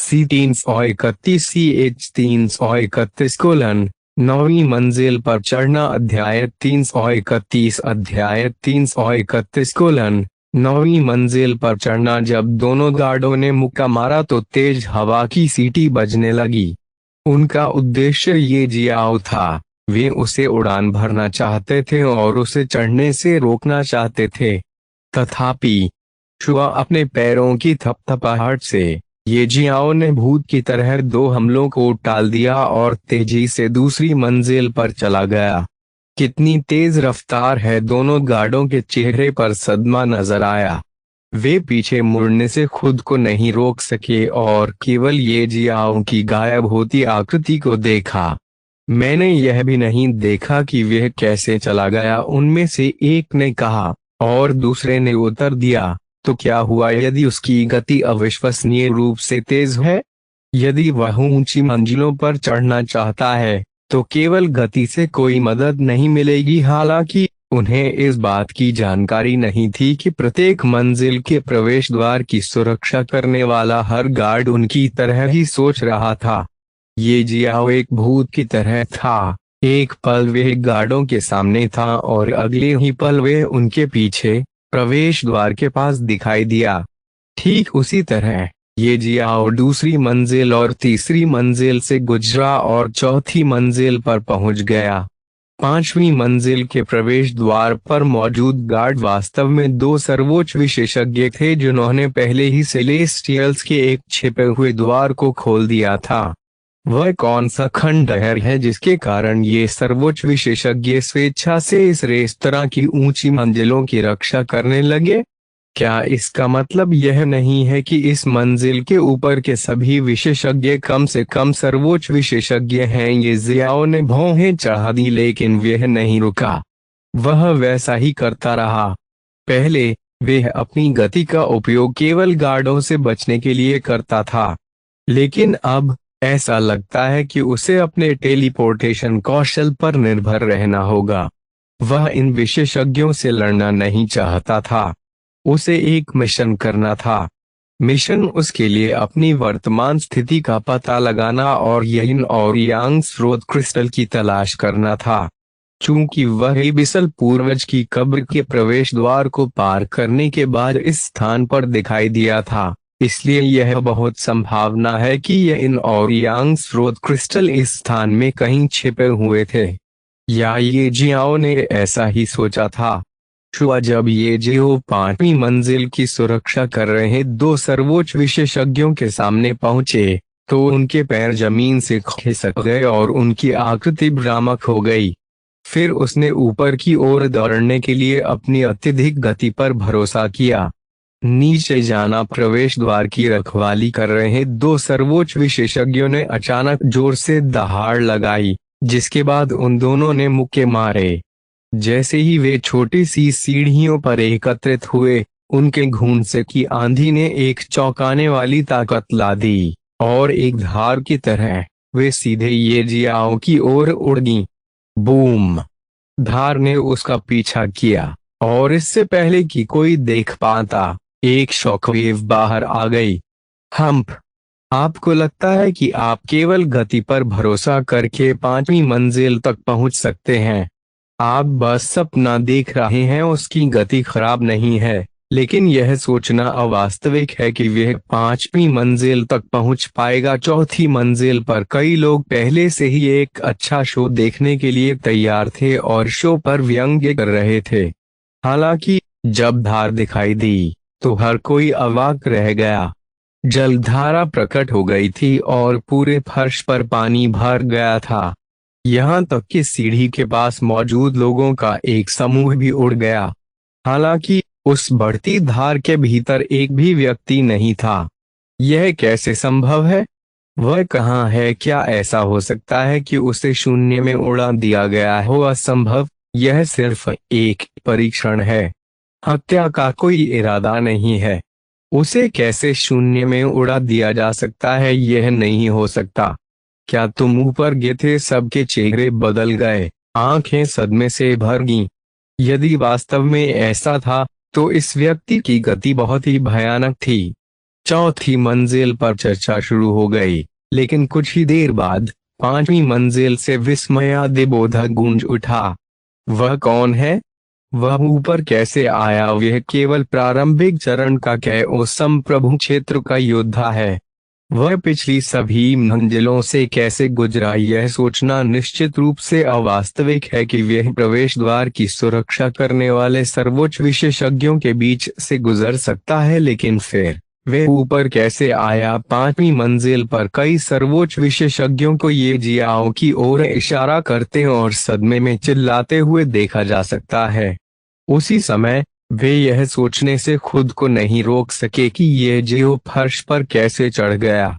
C331 CH331 9वीं मंजिल पर चढ़ना। अध्याय 331 अध्याय 331 9वीं मंजिल पर चढ़ना। जब दोनों गार्डों ने मुक्का मारा तो तेज हवा की सीटी बजने लगी। उनका उद्देश्य ये जियाओ था। वे उसे उड़ान भरना चाहते थे और उसे चढ़ने से रोकना चाहते थे। तथापि शुआ अपने पैरों की थपथपाहट से ये जियाओ ने भूत की तरह दो हमलों को टाल दिया और तेजी से दूसरी मंजिल पर चला गया। कितनी तेज रफ्तार है! दोनों गार्डों के चेहरे पर सदमा नजर आया। वे पीछे मुड़ने से खुद को नहीं रोक सके और केवल ये जियाओ की गायब होती आकृति को देखा। मैंने यह भी नहीं देखा कि वह कैसे चला गया, उनमें से एक ने कहा, और दूसरे ने उत्तर दिया। तो क्या हुआ यदि उसकी गति अविश्वसनीय रूप से तेज है? यदि वह ऊंची मंजिलों पर चढ़ना चाहता है तो केवल गति से कोई मदद नहीं मिलेगी। हालांकि उन्हें इस बात की जानकारी नहीं थी कि प्रत्येक मंजिल के प्रवेश द्वार की सुरक्षा करने वाला हर गार्ड उनकी तरह ही सोच रहा था। ये जियाओ एक भूत की तरह था। एक पल वह गार्डों के सामने था और अगले ही पल वह उनके पीछे प्रवेश द्वार के पास दिखाई दिया। ठीक उसी तरह ये जियाओ दूसरी मंजिल और तीसरी मंजिल से गुजरा और चौथी मंजिल पर पहुंच गया। पांचवी मंजिल के प्रवेश द्वार पर मौजूद गार्ड वास्तव में दो सर्वोच्च विशेषज्ञ थे जिन्होंने पहले ही सेलेस्टियल्स के एक छिपे हुए द्वार को खोल दिया था। वह कौन सा खंडहर है जिसके कारण ये सर्वोच्च विशेषज्ञ स्वेच्छा से इस रेस्तरां की ऊंची मंजिलों की रक्षा करने लगे? क्या इसका मतलब यह नहीं है कि इस मंजिल के ऊपर के सभी विशेषज्ञ कम से कम सर्वोच्च विशेषज्ञ हैं? ये जियाओ ने भौहें चढ़ा दी, लेकिन वह नहीं रुका। वह वैसा ही करता रहा। पहले वह अपनी गति का उपयोग केवल गार्डों से बचने के लिए करता था, लेकिन अब ऐसा लगता है कि उसे अपने टेलीपोर्टेशन कौशल पर निर्भर रहना होगा। वह इन विशेषज्ञों से लड़ना नहीं चाहता था। उसे एक मिशन करना था। मिशन उसके लिए अपनी वर्तमान स्थिति का पता लगाना और यिन और यांग स्रोत क्रिस्टल की तलाश करना था। चूंकि वह एबिसल पूर्वज की कब्र के प्रवेश द्वार को पार करने के बाद इस स्थान पर दिखाई दिया था, इसलिए यह बहुत संभावना है कि यिन और यांग स्रोत क्रिस्टल इस स्थान में कहीं छिपे हुए थे, या ये जियाओ ने ऐसा ही सोचा था। शुआ जब ये जियो पांचवी मंजिल की सुरक्षा कर रहे दो सर्वोच्च विशेषज्ञों के सामने पहुंचे तो उनके पैर जमीन से खिसक गए और उनकी आकृति भ्रामक हो गई। फिर उसने ऊपर की ओर दौड़ने के लिए अपनी अत्यधिक गति पर भरोसा किया। नीचे जाना। प्रवेश द्वार की रखवाली कर रहे दो सर्वोच्च विशेषज्ञों ने अचानक जोर से दहाड़ लगाई, जिसके बाद उन दोनों ने मुक्के मारे। जैसे ही वे छोटी सी सीढ़ियों पर एकत्रित हुए, उनके घूंसे की आंधी ने एक चौंकाने वाली ताकत ला दी और एक धार की तरह वे सीधे ये जियाओ की ओर उड़ गईं। बूम! धार ने उसका पीछा किया और इससे पहले कि कोई देख पाता, एक शॉकवेव बाहर आ गई। हम्प! आपको लगता है कि आप केवल गति पर भरोसा करके पांचवी मंजिल तक पहुंच सकते हैं? आप बस सपना देख रहे हैं। उसकी गति खराब नहीं है, लेकिन यह सोचना अवास्तविक है कि वह पांचवी मंजिल तक पहुंच पाएगा। चौथी मंजिल पर कई लोग पहले से ही एक अच्छा शो देखने के लिए तैयार थे और शो पर व्यंग्य कर रहे थे। हालांकि जब धार दिखाई दी तो हर कोई अवाक रह गया। जलधारा प्रकट हो गई थी और पूरे फर्श पर पानी भर गया था। यहाँ तक कि सीढ़ी के पास मौजूद लोगों का एक समूह भी उड़ गया। हालांकि उस बढ़ती धार के भीतर एक भी व्यक्ति नहीं था। यह कैसे संभव है? वह कहाँ है? क्या ऐसा हो सकता है कि उसे शून्य में उड़ा दिया गया हो? असंभव। यह सिर्फ एक परीक्षण है। हत्या का कोई इरादा नहीं है। उसे कैसे शून्य में उड़ा दिया जा सकता है? यह नहीं हो सकता। क्या तुम ऊपर गए थे? सबके चेहरे बदल गए, आंखें सदमे से भर गईं। यदि वास्तव में ऐसा था तो इस व्यक्ति की गति बहुत ही भयानक थी। चौथी मंजिल पर चर्चा शुरू हो गई, लेकिन कुछ ही देर बाद पांचवी मंजिल से विस्मयादिबोधक गूंज उठा। वह कौन है? वह ऊपर कैसे आया? वह केवल प्रारंभिक चरण का कैओसम प्रभु क्षेत्र का योद्धा है। वह पिछली सभी मंजिलों से कैसे गुजरा? यह सोचना निश्चित रूप से अवास्तविक है कि वह प्रवेश द्वार की सुरक्षा करने वाले सर्वोच्च विशेषज्ञों के बीच से गुजर सकता है, लेकिन फिर वह ऊपर कैसे आया? पांचवी मंजिल पर कई सर्वोच्च विशेषज्ञों को ये जियाओ की ओर इशारा करते और सदमे में चिल्लाते हुए देखा जा सकता है। उसी समय वे यह सोचने से खुद को नहीं रोक सके कि ये जियो फर्श पर कैसे चढ़ गया।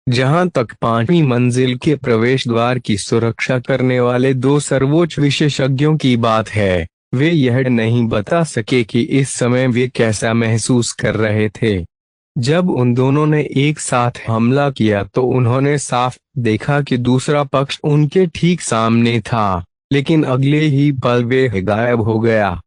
जहां तक पांचवी मंजिल के प्रवेश द्वार की सुरक्षा करने वाले दो सर्वोच्च विशेषज्ञों की बात है, वे यह नहीं बता सके कि इस समय वे कैसा महसूस कर रहे थे। जब उन दोनों ने एक साथ हमला किया तो उन्होंने साफ देखा कि दूसरा पक्ष उनके ठीक सामने था, लेकिन अगले ही पल वे गायब हो गया।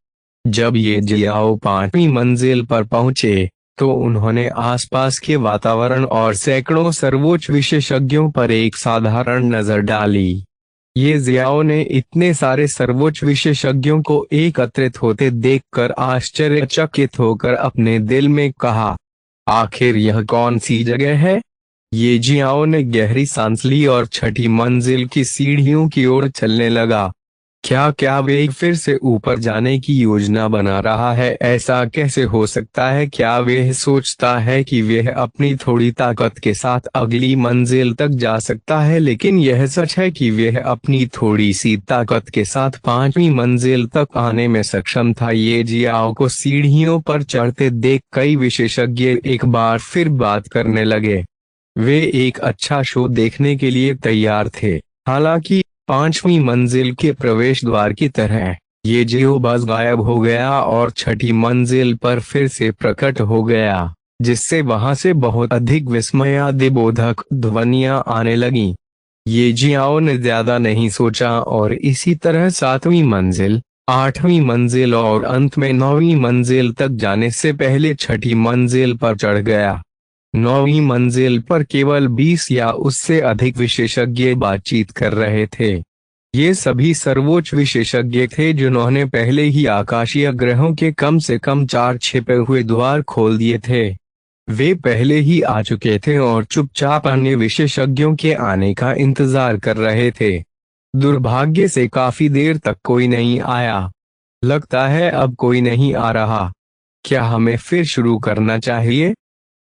जब ये जियाओ पांचवी मंजिल पर पहुंचे तो उन्होंने आसपास के वातावरण और सैकड़ों सर्वोच्च विशेषज्ञों पर एक साधारण नजर डाली। ये जियाओ ने इतने सारे सर्वोच्च विशेषज्ञों को एकत्रित होते देखकर आश्चर्यचकित होकर अपने दिल में कहा, आखिर यह कौन सी जगह है? ये जियाओ ने गहरी सांस ली और छठी मंजिल की सीढ़ियों की ओर चलने लगा। क्या वे फिर से ऊपर जाने की योजना बना रहा है? ऐसा कैसे हो सकता है? क्या वे सोचता है कि वह अपनी थोड़ी ताकत के साथ अगली मंजिल तक जा सकता है, लेकिन यह सच है कि वह अपनी थोड़ी सी ताकत के साथ पांचवी मंजिल तक आने में सक्षम था। ये जियाओ को सीढ़ियों पर चढ़ते देख कई विशेषज्ञ एक बार फिर बात करने लगे। वे एक अच्छा शो देखने के लिए तैयार थे। हालांकि पांचवी मंजिल के प्रवेश द्वार की तरह ये जियो बस गायब हो गया और छठी मंजिल पर फिर से प्रकट हो गया, जिससे वहां से बहुत अधिक विस्मयादिबोधक ध्वनियां आने लगीं। ये जियाओ ने ज्यादा नहीं सोचा और इसी तरह सातवीं मंजिल, आठवीं मंजिल और अंत में नौवीं मंजिल तक जाने से पहले छठी मंजिल पर चढ़ गया। नौवीं मंजिल पर केवल 20 या उससे अधिक विशेषज्ञ बातचीत कर रहे थे। ये सभी सर्वोच्च विशेषज्ञ थे जिन्होंने पहले ही आकाशीय ग्रहों के कम से कम 4 छिपे हुए द्वार खोल दिए थे। वे पहले ही आ चुके थे और चुपचाप अन्य विशेषज्ञों के आने का इंतजार कर रहे थे। दुर्भाग्य से काफी देर तक कोई नहीं आया। लगता है अब कोई नहीं आ रहा। क्या हमें फिर शुरू करना चाहिए?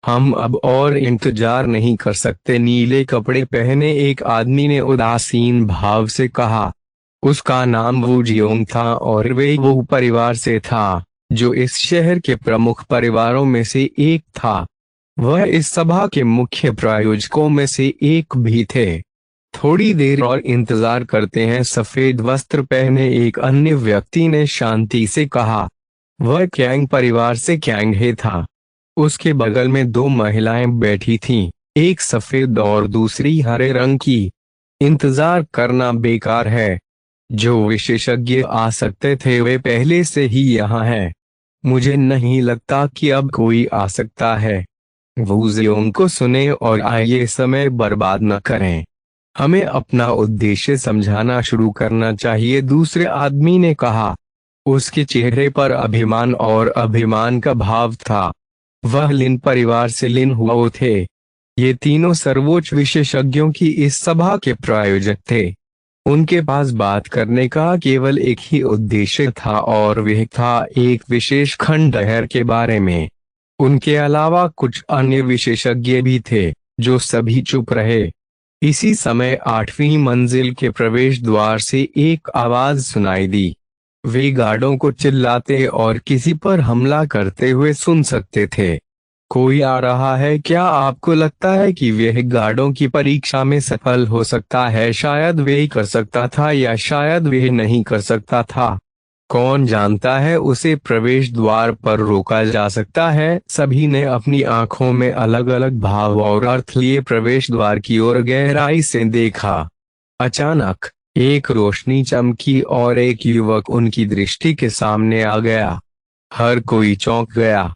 हम अब और इंतजार नहीं कर सकते। नीले कपड़े पहने एक आदमी ने उदासीन भाव से कहा। उसका नाम वू जियोंग था और वे वो परिवार से था जो इस शहर के प्रमुख परिवारों में से एक था। वह इस सभा के मुख्य प्रायोजकों में से एक भी थे। थोड़ी देर और इंतजार करते हैं, सफेद वस्त्र पहने एक अन्य व्यक्ति ने शांति से कहा। वह क्यांग परिवार से क्यांग हे था। उसके बगल में 2 महिलाएं बैठी थीं, एक सफेद और दूसरी हरे रंग की। इंतजार करना बेकार है। जो विशेषज्ञ आ सकते थे वे पहले से ही यहाँ हैं। मुझे नहीं लगता कि अब कोई आ सकता है। वू जियोंग को सुने और आइए समय बर्बाद न करें। हमें अपना उद्देश्य समझाना शुरू करना चाहिए, दूसरे आदमी ने कहा। उसके चेहरे पर अभिमान और अभिमान का भाव था। वह लिन परिवार से लिन हुओ थे। ये तीनों सर्वोच्च विशेषज्ञों की इस सभा के प्रायोजक थे। उनके पास बात करने का केवल एक ही उद्देश्य था और वह था एक विशेष खंडहर के बारे में। उनके अलावा कुछ अन्य विशेषज्ञ भी थे जो सभी चुप रहे। इसी समय 8वीं मंजिल के प्रवेश द्वार से एक आवाज सुनाई दी। वे गार्डों को चिल्लाते और किसी पर हमला करते हुए सुन सकते थे। कोई आ रहा है? क्या आपको लगता है कि वह गार्डों की परीक्षा में सफल हो सकता है? शायद वे कर सकता था या शायद वे नहीं कर सकता था। कौन जानता है, उसे प्रवेश द्वार पर रोका जा सकता है। सभी ने अपनी आंखों में अलग अलग भाव और अर्थ लिए प्रवेश द्वार की ओर गहराई से देखा। अचानक एक रोशनी चमकी और एक युवक उनकी दृष्टि के सामने आ गया। हर कोई चौंक गया।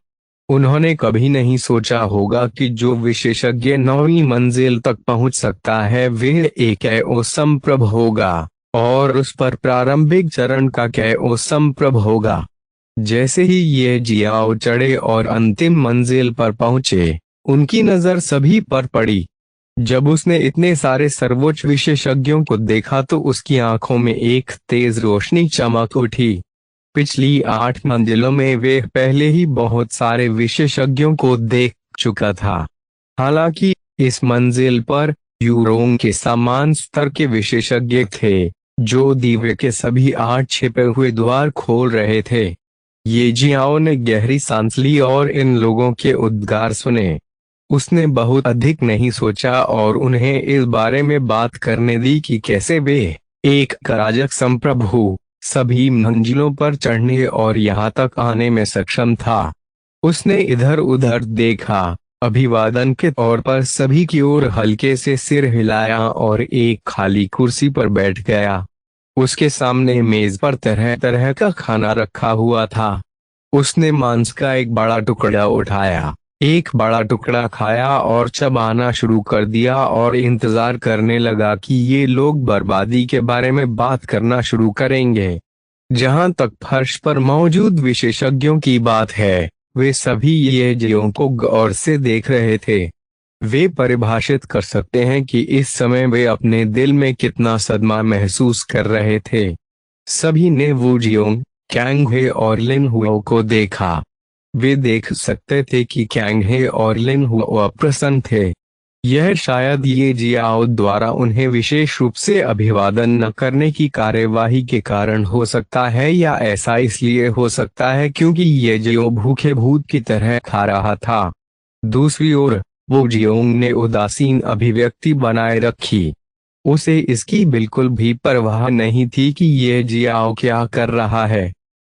उन्होंने कभी नहीं सोचा होगा कि जो विशेषज्ञ 9वीं मंजिल तक पहुंच सकता है वह एक असंप्रभ होगा, और उस पर प्रारंभिक चरण का असंप्रभ होगा। जैसे ही ये जियाओ चढ़े और अंतिम मंजिल पर पहुंचे, उनकी नजर सभी पर पड़ी। जब उसने इतने सारे सर्वोच्च विशेषज्ञों को देखा तो उसकी आंखों में एक तेज रोशनी चमक उठी। पिछली 8 मंजिलों में वे पहले ही बहुत सारे विशेषज्ञों को देख चुका था। हालांकि इस मंजिल पर यूरोंग के समान स्तर के विशेषज्ञ थे, जो दीवे के सभी 8 छिपे हुए द्वार खोल रहे थे। ये जियाओ ने गहरी सांस ली और इन लोगों के उद्गार सुने। उसने बहुत अधिक नहीं सोचा और उन्हें इस बारे में बात करने दी कि कैसे वे एक अराजक संप्रभु सभी मंजिलों पर चढ़ने और यहाँ तक आने में सक्षम था। उसने इधर उधर देखा, अभिवादन के तौर पर सभी की ओर हल्के से सिर हिलाया और एक खाली कुर्सी पर बैठ गया। उसके सामने मेज पर तरह तरह का खाना रखा हुआ था। उसने मांस का एक बड़ा टुकड़ा उठाया, एक बड़ा टुकड़ा खाया और चबाना शुरू कर दिया और इंतजार करने लगा कि ये लोग बर्बादी के बारे में बात करना शुरू करेंगे। जहां तक फर्श पर मौजूद विशेषज्ञों की बात है, वे सभी ये जियों को गौर से देख रहे थे। वे परिभाषित कर सकते हैं कि इस समय वे अपने दिल में कितना सदमा महसूस कर रहे थे। सभी ने वू जियोंग, कैंग हे और लिन हुओ को देखा। वे देख सकते थे कि कैंग हे और लिन हुओ अप्रसन्न थे। यह शायद ये जियाओ द्वारा उन्हें विशेष रूप से अभिवादन न करने की कार्यवाही के कारण हो सकता है, या ऐसा इसलिए हो सकता है क्योंकि ये जियो भूखे भूत की तरह खा रहा था। दूसरी ओर वो जियोंग ने उदासीन अभिव्यक्ति बनाए रखी। उसे इसकी बिल्कुल भी परवाह नहीं थी कि ये जियाओ क्या कर रहा है।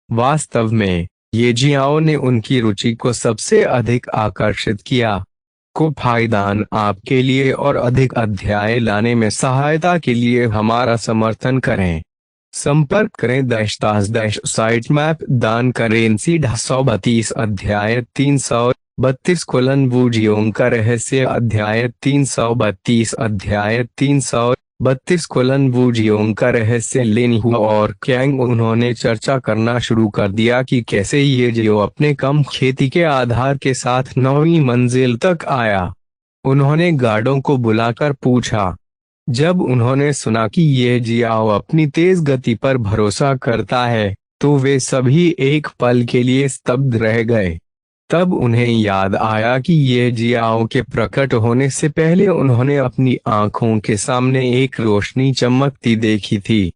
वास्तव में ये जियाओ ने उनकी रुचि को सबसे अधिक आकर्षित किया। को फायदान आपके लिए और अधिक अध्याय लाने में सहायता के लिए हमारा समर्थन करें। संपर्क करें _साइट मैप दान करें। 132 अध्याय 332 वू जियोंग का रहस्य अध्याय 332 अध्याय 332 वू जियोंग का रहस्य। लिन हुआ और कैंग उन्होंने चर्चा करना शुरू कर दिया कि कैसे ये जियो अपने कम खेती के आधार के साथ 9वीं मंजिल तक आया। उन्होंने गार्डों को बुलाकर पूछा। जब उन्होंने सुना कि ये जियाओ अपनी तेज गति पर भरोसा करता है, तो वे सभी एक पल के लिए स्तब्ध रह गए। तब उन्हें याद आया कि ये जियाओ के प्रकट होने से पहले उन्होंने अपनी आंखों के सामने एक रोशनी चमकती देखी थी।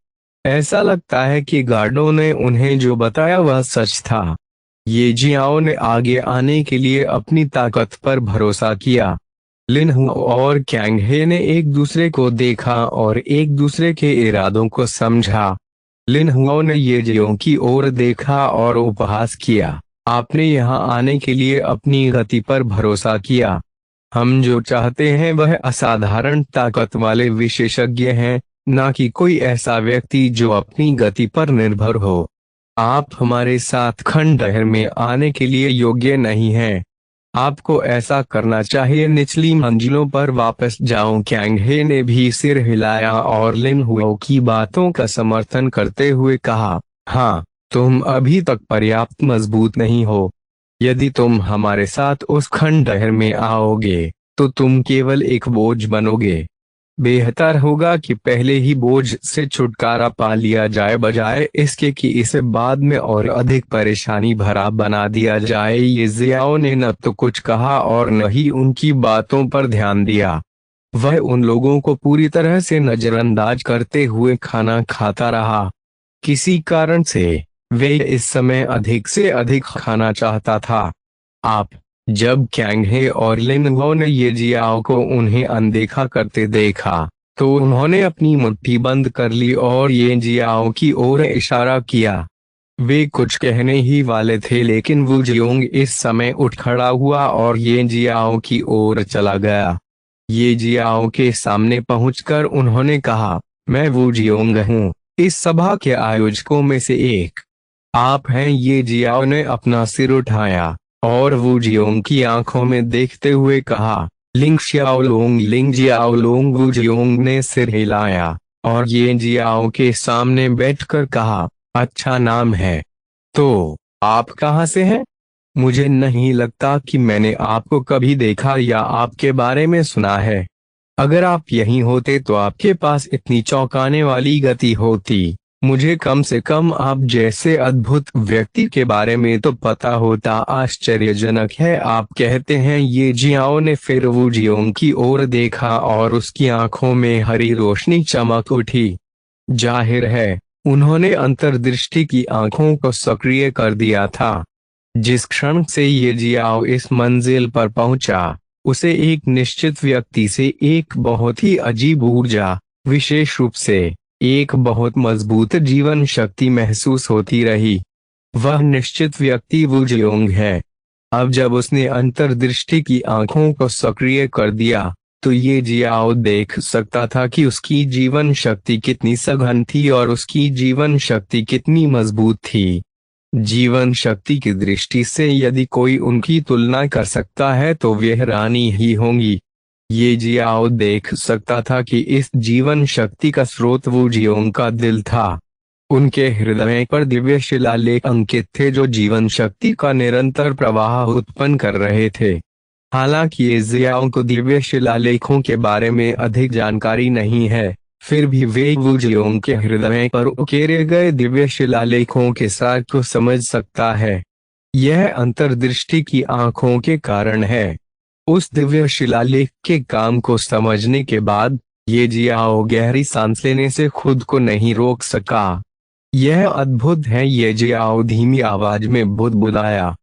ऐसा लगता है कि गार्डों ने उन्हें जो बताया वह सच था। ये जियाओ ने आगे आने के लिए अपनी ताकत पर भरोसा किया। लिन हुआ और कैंग हे ने एक दूसरे को देखा और एक दूसरे के इरादों को समझा। लिन हुआ ने ये जियों की ओर देखा और उपहास किया। आपने यहाँ आने के लिए अपनी गति पर भरोसा किया। हम जो चाहते हैं वह असाधारण ताकत वाले विशेषज्ञ हैं, न कि कोई ऐसा व्यक्ति जो अपनी गति पर निर्भर हो। आप हमारे साथ खंडहर में आने के लिए योग्य नहीं हैं। आपको ऐसा करना चाहिए निचली मंजिलों पर वापस जाओ। कैंग हे ने भी सिर हिलाया और लिन हुओ की बातों का समर्थन करते हुए कहा, हाँ, तुम अभी तक पर्याप्त मजबूत नहीं हो। यदि तुम हमारे साथ उस खंडहर में आओगे तो तुम केवल एक बोझ बनोगे। बेहतर होगा कि पहले ही बोझ से छुटकारा पा लिया जाए, बजाय इसके कि इसे बाद में और अधिक परेशानी भरा बना दिया जाए। ये जियाओ ने न तो कुछ कहा और न ही उनकी बातों पर ध्यान दिया। वह उन लोगों को पूरी तरह से नजरअंदाज करते हुए खाना खाता रहा। किसी कारण से वे इस समय अधिक से अधिक खाना चाहता था। जब कैंग हे और लिन हुओ ने ये जियाओ को उन्हें अनदेखा करते देखा, तो उन्होंने अपनी मुट्ठी बंद कर ली और ये जियाओ की ओर इशारा किया। वे कुछ कहने ही वाले थे, लेकिन वू जियोंग इस समय उठ खड़ा हुआ और ये जियाओ की ओर चला गया। ये जियाओ के सामने पहुंचकर उन्होंने कहा, मैं वू जियोंग हूँ, इस सभा के आयोजकों में से एक। आप हैं? ये जियाओ ने अपना सिर उठाया। और वू जियोंग की आंखों में देखते हुए कहा, लिंग शियाओलोंग, लिंग जियाओलोंग। वू जियोंग ने सिर हिलाया और ये जियाओ के सामने बैठकर कहा, अच्छा नाम है। तो आप कहाँ से हैं? मुझे नहीं लगता कि मैंने आपको कभी देखा या आपके बारे में सुना है। अगर आप यहीं होते तो आपके पास इतनी चौंकाने वाली गति होती। मुझे कम से कम आप जैसे अद्भुत व्यक्ति के बारे में तो पता होता। आश्चर्यजनक है आप कहते हैं। ये जियाओ ने फिर वू जियोंग की ओर देखा और उसकी आंखों में हरी रोशनी चमक उठी। जाहिर है उन्होंने अंतर्दृष्टि की आंखों को सक्रिय कर दिया था। जिस क्षण से ये जियाओ इस मंजिल पर पहुंचा, उसे एक निश्चित व्यक्ति से एक बहुत ही अजीब ऊर्जा, विशेष रूप से एक बहुत मजबूत जीवन शक्ति महसूस होती रही। वह निश्चित व्यक्ति वू जियोंग है। अब जब उसने अंतर्दृष्टि की आंखों को सक्रिय कर दिया, तो ये जियाओ देख सकता था कि उसकी जीवन शक्ति कितनी सघन थी और उसकी जीवन शक्ति कितनी मजबूत थी। जीवन शक्ति की दृष्टि से यदि कोई उनकी तुलना कर सकता है तो वह रानी ही होंगी। ये जियाओ देख सकता था कि इस जीवन शक्ति का स्रोत वू जियोंग का दिल था। उनके हृदय पर दिव्य शिलालेख अंकित थे जो जीवन शक्ति का निरंतर प्रवाह उत्पन्न कर रहे थे। हालांकि ये जियाओ को दिव्य शिलालेखों के बारे में अधिक जानकारी नहीं है, फिर भी वे वू जियोंग के हृदय पर उकेरे गए दिव्य शिलालेखों के सार को समझ सकता है। यह अंतर्दृष्टि की आंखों के कारण है। उस दिव्य शिलालेख के काम को समझने के बाद ये जियाओ गहरी सांस लेने से खुद को नहीं रोक सका। यह अद्भुत है, ये जियाओ धीमी आवाज में बुदबुदाया।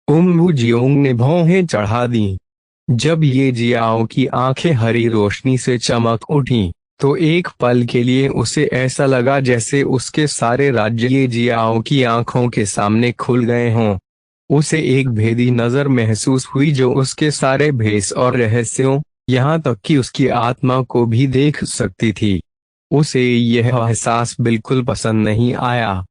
वू जियोंग ने भौहें चढ़ा दी। जब ये जियाओ की आंखें हरी रोशनी से चमक उठी, तो एक पल के लिए उसे ऐसा लगा जैसे उसके सारे राज्य ये जियाओ की आंखों के सामने खुल गए हों। उसे एक भेदी नजर महसूस हुई जो उसके सारे भेष और रहस्यों, यहाँ तक कि उसकी आत्मा को भी देख सकती थी। उसे यह एहसास बिल्कुल पसंद नहीं आया,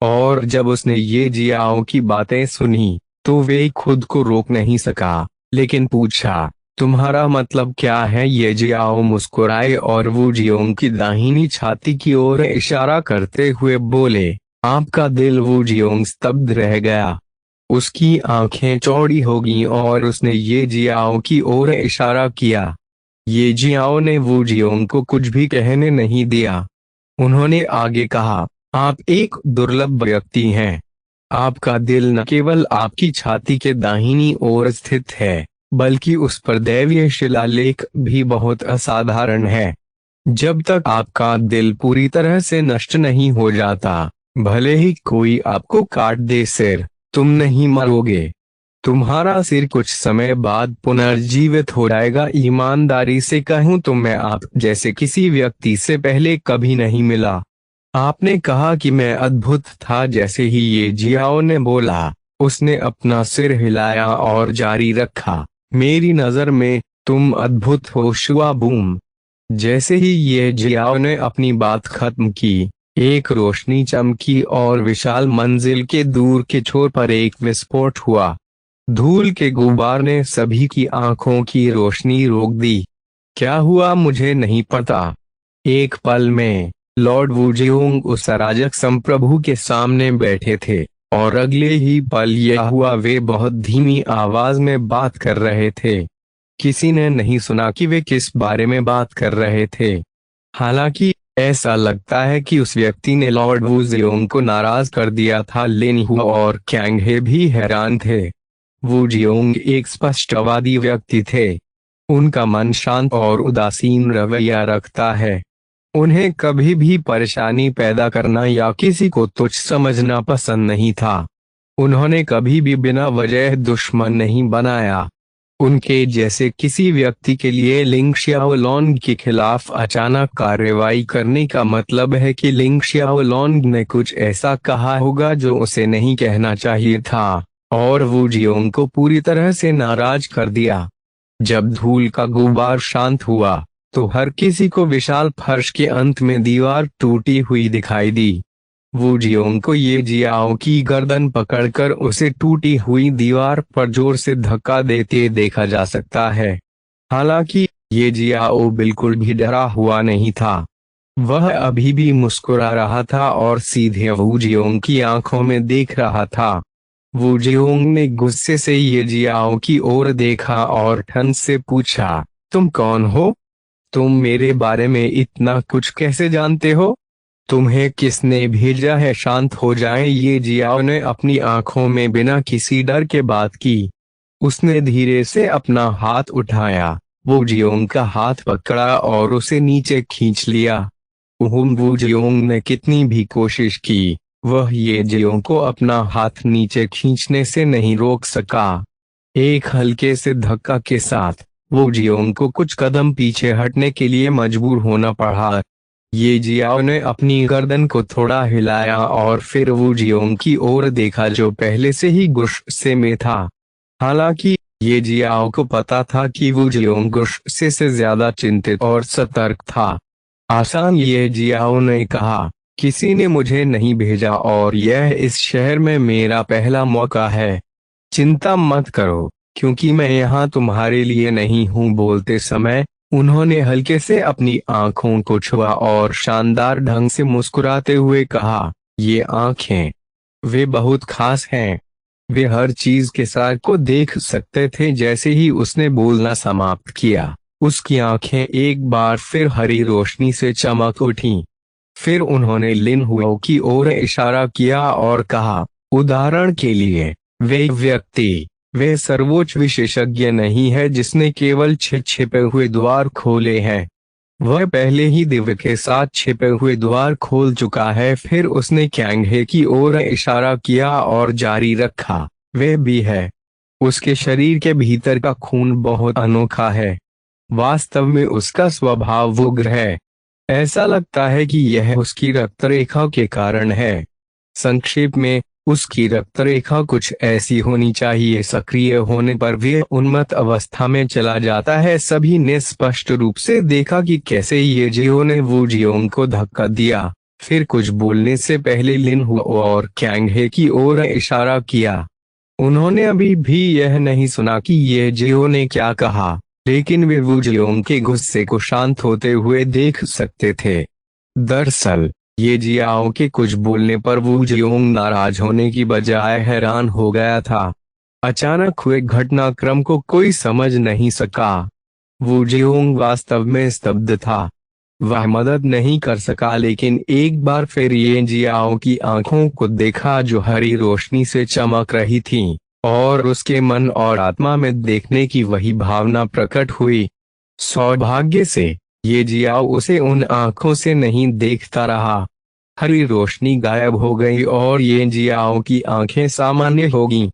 और जब उसने ये जियाओ की बातें सुनी तो वे खुद को रोक नहीं सका, लेकिन पूछा, तुम्हारा मतलब क्या है? ये जियाओ मुस्कुराए और वू जियोंग की दाहिनी छाती की ओर इशारा करते हुए बोले, आपका दिल। वू जियोंग स्तब्ध रह गया। उसकी आंखें चौड़ी हो गईं और उसने ये जियाओ की ओर इशारा किया। ये जियाओ ने वू जियोंग को कुछ भी कहने नहीं दिया। उन्होंने आगे कहा, आप एक दुर्लभ व्यक्ति हैं। आपका दिल न केवल आपकी छाती के दाहिनी ओर स्थित है, बल्कि उस पर दैवीय शिलालेख भी बहुत असाधारण है। जब तक आपका दिल पूरी तरह से नष्ट नहीं हो जाता, भले ही कोई आपको काट दे सिर, तुम नहीं मरोगे। तुम्हारा सिर कुछ समय बाद पुनर्जीवित हो जाएगा। ईमानदारी से कहूं तो मैं आप जैसे किसी व्यक्ति से पहले कभी नहीं मिला। आपने कहा कि मैं अद्भुत था। जैसे ही ये जियाओ ने बोला, उसने अपना सिर हिलाया और जारी रखा, मेरी नजर में तुम अद्भुत हो शुआ बूम। जैसे ही ये जियाओ ने अपनी बात खत्म की, एक रोशनी चमकी और विशाल मंजिल के दूर के छोर पर एक विस्फोट हुआ। धूल के गुब्बार ने सभी की आंखों की रोशनी रोक दी। क्या हुआ मुझे नहीं पता। एक पल में लॉर्ड वू जियोंग उस अराजक संप्रभु के सामने बैठे थे, और अगले ही पल यह हुआ वे बहुत धीमी आवाज में बात कर रहे थे। किसी ने नहीं सुना कि वे किस बारे में बात कर रहे थे। हालांकि ऐसा लगता है कि उस व्यक्ति ने लॉर्ड वू जियोंग को नाराज कर दिया था। लिन हुआ और कैंग हे भी हैरान थे। वू जियोंग एक स्पष्टवादी व्यक्ति थे। उनका मन शांत और उदासीन रवैया रखता है। उन्हें कभी भी परेशानी पैदा करना या किसी को तुच्छ समझना पसंद नहीं था। उन्होंने कभी भी बिना वजह दुश्मन नहीं बनाया। उनके जैसे किसी व्यक्ति के लिए लिंग शियाओलोंग के खिलाफ अचानक कार्रवाई करने का मतलब है कि लिंग शियाओलोंग ने कुछ ऐसा कहा होगा जो उसे नहीं कहना चाहिए था, और वू जियोंग को पूरी तरह से नाराज कर दिया। जब धूल का गुब्बार शांत हुआ, तो हर किसी को विशाल फर्श के अंत में दीवार टूटी हुई दिखाई दी। वू जियोंग को ये जियाओ की गर्दन पकड़कर उसे टूटी हुई दीवार पर जोर से धक्का देते देखा जा सकता है। हालांकि ये जियाओ बिल्कुल भी डरा हुआ नहीं था। वह अभी भी मुस्कुरा रहा था और सीधे वू जियोंग की आंखों में देख रहा था। वू जियोंग ने गुस्से से ये जियाओ की ओर देखा और ठंड से पूछा, तुम कौन हो? तुम मेरे बारे में इतना कुछ कैसे जानते हो? तुम्हें किसने भेजा है? शांत हो जाएं। ये जियाओ ने अपनी आंखों में बिना किसी डर के बात की। उसने धीरे से अपना हाथ उठाया, वो जियोंग का हाथ पकड़ा और उसे नीचे खींच लिया। वो जियोंग ने कितनी भी कोशिश की, वह ये जियोंग को अपना हाथ नीचे खींचने से नहीं रोक सका। एक हल्के से धक्का के साथ वो जियोंग को कुछ कदम पीछे हटने के लिए मजबूर होना पड़ा। ये जियाओ ने अपनी गर्दन को थोड़ा हिलाया और फिर वू जियोंग की ओर देखा जो पहले से ही गुस्से में था। हालांकि ये जियाओ को पता था कि वू जियोंग गुस्से से ज्यादा चिंतित और सतर्क था। आसान, ये जियाओ ने कहा, किसी ने मुझे नहीं भेजा और यह इस शहर में मेरा पहला मौका है। चिंता मत करो, क्योंकि मैं यहाँ तुम्हारे लिए नहीं हूँ। बोलते समय उन्होंने हल्के से अपनी आंखों को छुआ और शानदार ढंग से मुस्कुराते हुए कहा, ये आंखें, वे बहुत खास हैं। वे हर चीज के सार को देख सकते थे। जैसे ही उसने बोलना समाप्त किया, उसकी आंखें एक बार फिर हरी रोशनी से चमक उठीं। फिर उन्होंने लिन हुओ की ओर इशारा किया और कहा, उदाहरण के लिए, वे सर्वोच्च विशेषज्ञ नहीं है जिसने केवल 6 छिपे हुए द्वार खोले हैं। वह पहले ही दिव्य के साथ छिपे हुए द्वार खोल चुका है। फिर उसने कैंगहे की ओर इशारा किया और जारी रखा, वे भी है। उसके शरीर के भीतर का खून बहुत अनोखा है। वास्तव में उसका स्वभाव उग्र है। ऐसा लगता है कि यह उसकी रक्तरेखा के कारण है। संक्षेप में, उसकी रक्तरेखा कुछ ऐसी होनी चाहिए, सक्रिय होने पर वह उन्मत्त अवस्था में चला जाता है। सभी ने स्पष्ट रूप से देखा कि कैसे ये जियो ने वू जियोंग को धक्का दिया। फिर कुछ बोलने से पहले लिन हुओ और कैंगहे की ओर इशारा किया। उन्होंने अभी भी यह नहीं सुना कि ये जियो ने क्या कहा, लेकिन वे वू जियोंग के गुस्से को शांत होते हुए देख सकते थे। दरअसल ये जियाओ के कुछ बोलने पर वू जियोंग नाराज होने की बजाय हैरान हो गया था। अचानक हुए घटनाक्रम को कोई समझ नहीं सका। वू जियोंग वास्तव में स्तब्ध था। वह मदद नहीं कर सका, लेकिन एक बार फिर ये जियाओ की आंखों को देखा जो हरी रोशनी से चमक रही थीं, और उसके मन और आत्मा में देखने की वही भावना प्रकट हुई। सौभाग्य से ये जियाओ उसे उन आंखों से नहीं देखता रहा। हरी रोशनी गायब हो गई और ये जियाओ की आंखें सामान्य हो गईं।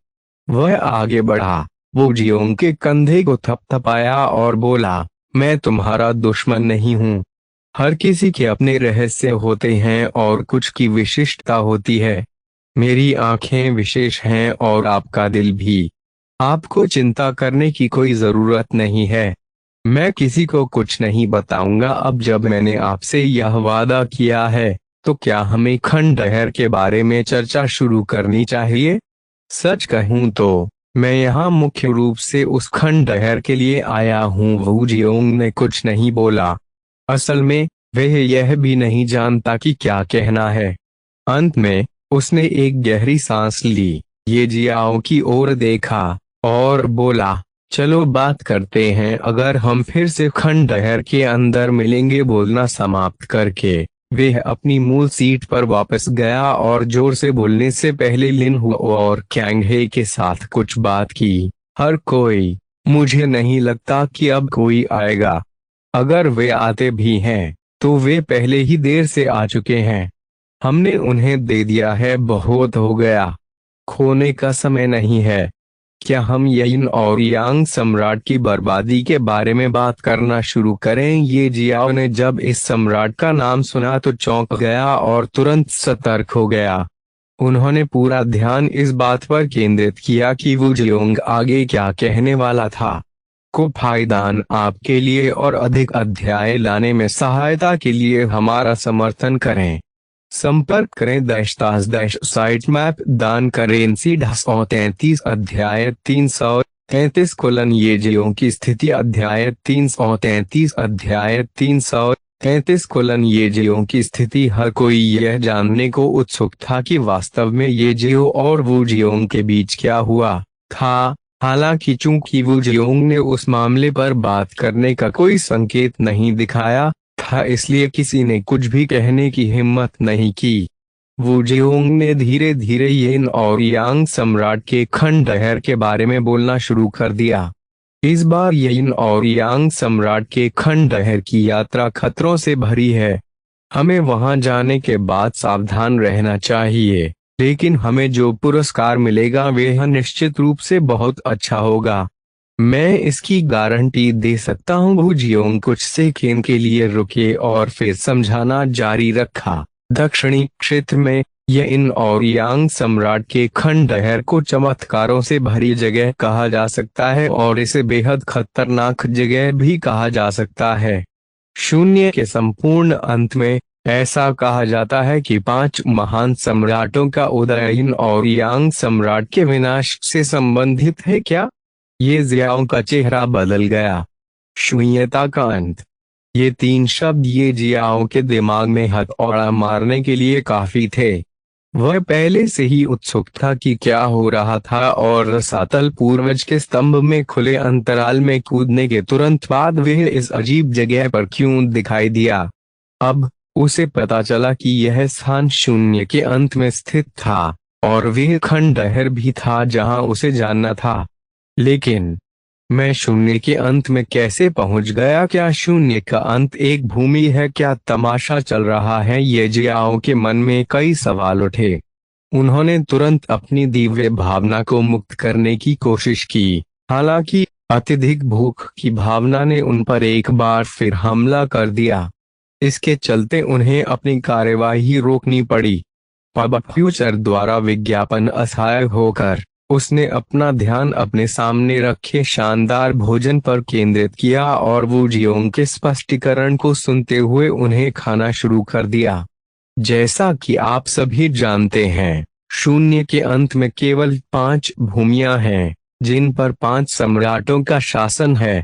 वह आगे बढ़ा, वो जियोंग के कंधे को थपथपाया और बोला, मैं तुम्हारा दुश्मन नहीं हूँ। हर किसी के अपने रहस्य होते हैं और कुछ की विशिष्टता होती है। मेरी आंखें विशेष हैं और आपका दिल भी। आपको चिंता करने की कोई जरूरत नहीं है। मैं किसी को कुछ नहीं बताऊंगा। अब जब मैंने आपसे यह वादा किया है, तो क्या हमें खंडहर के बारे में चर्चा शुरू करनी चाहिए? सच कहूं तो मैं यहाँ मुख्य रूप से उस खंडहर के लिए आया हूँ। वू जियोंग ने कुछ नहीं बोला। असल में वह यह भी नहीं जानता कि क्या कहना है। अंत में उसने एक गहरी सांस ली, ये जियाओ की ओर देखा और बोला, चलो बात करते हैं। अगर हम फिर से खंडहर के अंदर मिलेंगे। बोलना समाप्त करके वह अपनी मूल सीट पर वापस गया और जोर से बोलने से पहले लिन हुओ और कैंगहे के साथ कुछ बात की। हर कोई, मुझे नहीं लगता कि अब कोई आएगा। अगर वे आते भी हैं, तो वे पहले ही देर से आ चुके हैं। हमने उन्हें दे दिया है, बहुत हो गया। खोने का समय नहीं है। क्या हम यिन और यांग सम्राट की बर्बादी के बारे में बात करना शुरू करें? ये जियाओ ने जब इस सम्राट का नाम सुना तो चौंक गया और तुरंत सतर्क हो गया। उन्होंने पूरा ध्यान इस बात पर केंद्रित किया कि वू जियोंग आगे क्या कहने वाला था। को फायदान आपके लिए और अधिक अध्याय लाने में सहायता के लिए हमारा समर्थन करें। संपर्क करें साइट मैप दान करें C-33 अध्याय 333 ये जीवों की स्थिति अध्याय 333 अध्याय 333 ये जीवों की स्थिति। हर कोई यह जानने को उत्सुक था कि वास्तव में ये जियो और वू जियोंग के बीच क्या हुआ था। हालांकि चूंकि वू जियोंग ने उस मामले पर बात करने का कोई संकेत नहीं दिखाया था, इसलिए किसी ने कुछ भी कहने की हिम्मत नहीं की। वू जियोंग ने धीरे धीरे यिन और यांग सम्राट के खंडहर के बारे में बोलना शुरू कर दिया। इस बार यिन और यांग सम्राट के खंडहर की यात्रा खतरों से भरी है। हमें वहां जाने के बाद सावधान रहना चाहिए, लेकिन हमें जो पुरस्कार मिलेगा वह निश्चित रूप से बहुत अच्छा होगा। मैं इसकी गारंटी दे सकता हूँ। वू जियोंग कुछ सेकंड के लिए रुके और फिर समझाना जारी रखा। दक्षिणी क्षेत्र में यिन और यांग सम्राट के खंडहर को चमत्कारों से भरी जगह कहा जा सकता है और इसे बेहद खतरनाक जगह भी कहा जा सकता है। शून्य के संपूर्ण अंत में ऐसा कहा जाता है कि 5 महान सम्राटों का उदय यिन और यांग सम्राट के विनाश से संबंधित है। क्या? ये जियाओं का चेहरा बदल गया। शून्यता का अंत। ये 3 शब्द ये जियाओं के दिमाग में हथौड़ा मारने के लिए काफी थे। वह पहले से ही उत्सुक था कि क्या हो रहा था और रसातल पूर्वज के स्तंभ में खुले अंतराल में कूदने के तुरंत बाद वह इस अजीब जगह पर क्यों दिखाई दिया। अब उसे पता चला कि यह स्थान शून्य के अंत में स्थित था और वह खंडहर भी था जहां उसे जानना था। लेकिन मैं शून्य के अंत में कैसे पहुंच गया? क्या शून्य का अंत एक भूमि है? क्या तमाशा चल रहा है? ये जियाओं के मन में कई सवाल उठे। उन्होंने तुरंत अपनी दिव्य भावना को मुक्त करने की कोशिश की, हालांकि अत्यधिक भूख की भावना ने उन पर एक बार फिर हमला कर दिया। इसके चलते उन्हें अपनी कार्यवाही रोकनी पड़ी। पब फ्यूचर द्वारा विज्ञापन असहाय होकर उसने अपना ध्यान अपने सामने रखे शानदार भोजन पर केंद्रित किया और वू जियोंग के स्पष्टीकरण को सुनते हुए उन्हें खाना शुरू कर दिया। जैसा कि आप सभी जानते हैं, शून्य के अंत में केवल 5 भूमियां हैं जिन पर 5 सम्राटों का शासन है।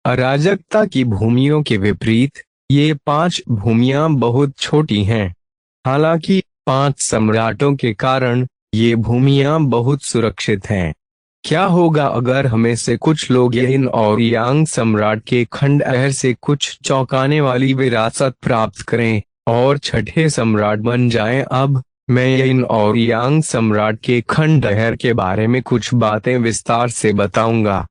अराजकता की भूमियों के विपरीत ये 5 भूमियां बहुत छोटी हैं। हालांकि 5 सम्राटों के कारण ये भूमियां बहुत सुरक्षित हैं। क्या होगा अगर हमें से कुछ लोग यिन और यांग सम्राट के खंडहर से कुछ चौंकाने वाली विरासत प्राप्त करें और छठे सम्राट बन जाएं? अब मैं यिन और यांग सम्राट के खंडहर के बारे में कुछ बातें विस्तार से बताऊंगा।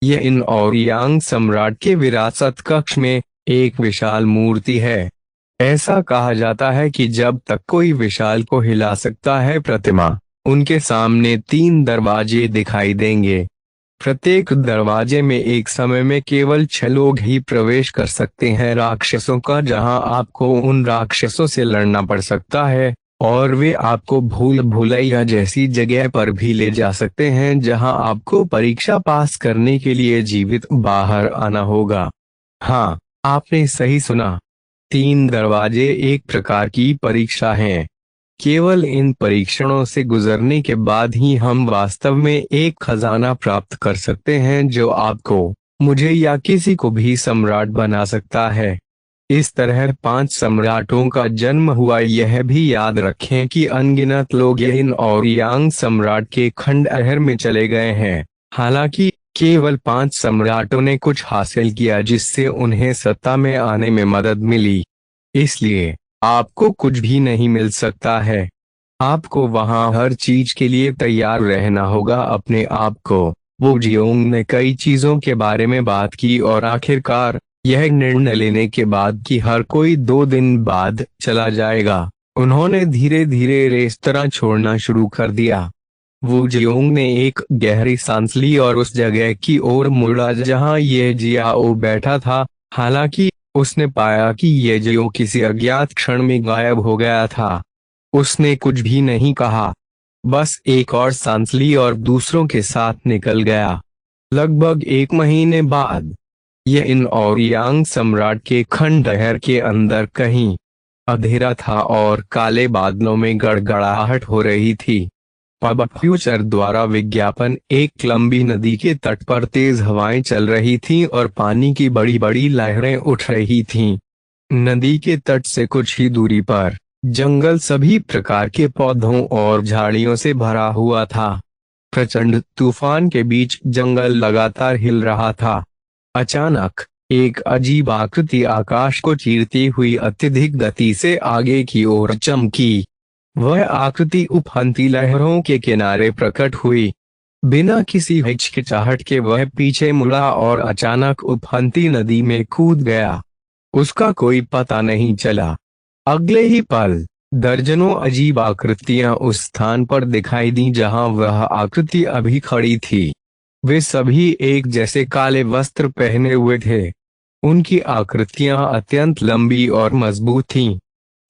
यिन और यांग सम्राट के विरासत कक्ष में एक विशाल मूर्ति है। ऐसा कहा जाता है कि जब तक कोई विशाल को हिला सकता है प्रतिमा, उनके सामने 3 दरवाजे दिखाई देंगे। प्रत्येक दरवाजे में एक समय में केवल 6 लोग ही प्रवेश कर सकते हैं राक्षसों का, जहां आपको उन राक्षसों से लड़ना पड़ सकता है और वे आपको भूल भुलैया जैसी जगह पर भी ले जा सकते हैं जहां आपको परीक्षा पास करने के लिए जीवित बाहर आना होगा। हाँ, आपने सही सुना। 3 दरवाजे एक प्रकार की परीक्षा हैं। केवल इन परीक्षणों से गुजरने के बाद ही हम वास्तव में एक खजाना प्राप्त कर सकते हैं जो आपको, मुझे या किसी को भी सम्राट बना सकता है। इस तरह 5 सम्राटों का जन्म हुआ। यह भी याद रखें कि अनगिनत लोग यिन और यांग सम्राट के खंडहर में चले गए हैं। हालांकि केवल 5 सम्राटों ने कुछ हासिल किया जिससे उन्हें सत्ता में आने में मदद मिली। इसलिए आपको कुछ भी नहीं मिल सकता है। आपको वहां हर चीज के लिए तैयार रहना होगा अपने आप को। वू जियोंग ने कई चीजों के बारे में बात की और आखिरकार यह निर्णय लेने के बाद कि हर कोई 2 दिन बाद चला जाएगा, उन्होंने धीरे धीरे रेस्तरां छोड़ना शुरू कर दिया। वू जियोंग ने एक गहरी सांस ली और उस जगह की ओर मुड़ा जहां ये जियाओ बैठा था। हालांकि उसने पाया कि ये जियो किसी अज्ञात क्षण में गायब हो गया था। उसने कुछ भी नहीं कहा, बस एक और सांस ली और दूसरों के साथ निकल गया। लगभग 1 महीने बाद यिन और यांग सम्राट के खंडहर के अंदर कहीं अंधेरा था और काले बादलों में गड़गड़ाहट हो रही थी। पब फ्यूचर द्वारा विज्ञापन। एक लंबी नदी के तट पर तेज हवाएं चल रही थीं और पानी की बड़ी बड़ी लहरें उठ रही थीं। नदी के तट से कुछ ही दूरी पर जंगल सभी प्रकार के पौधों और झाड़ियों से भरा हुआ था। प्रचंड तूफान के बीच जंगल लगातार हिल रहा था। अचानक एक अजीब आकृति आकाश को चीरती हुई अत्यधिक गति से आगे की ओर चमकी। वह आकृति उफनती लहरों के किनारे प्रकट हुई। बिना किसी हिचकिचाहट के वह पीछे मुड़ा और अचानक उफनती नदी में कूद गया। उसका कोई पता नहीं चला। अगले ही पल दर्जनों अजीब आकृतियां उस स्थान पर दिखाई दी जहां वह आकृति अभी खड़ी थी। वे सभी एक जैसे काले वस्त्र पहने हुए थे। उनकी आकृतियां अत्यंत लंबी और मजबूत थीं।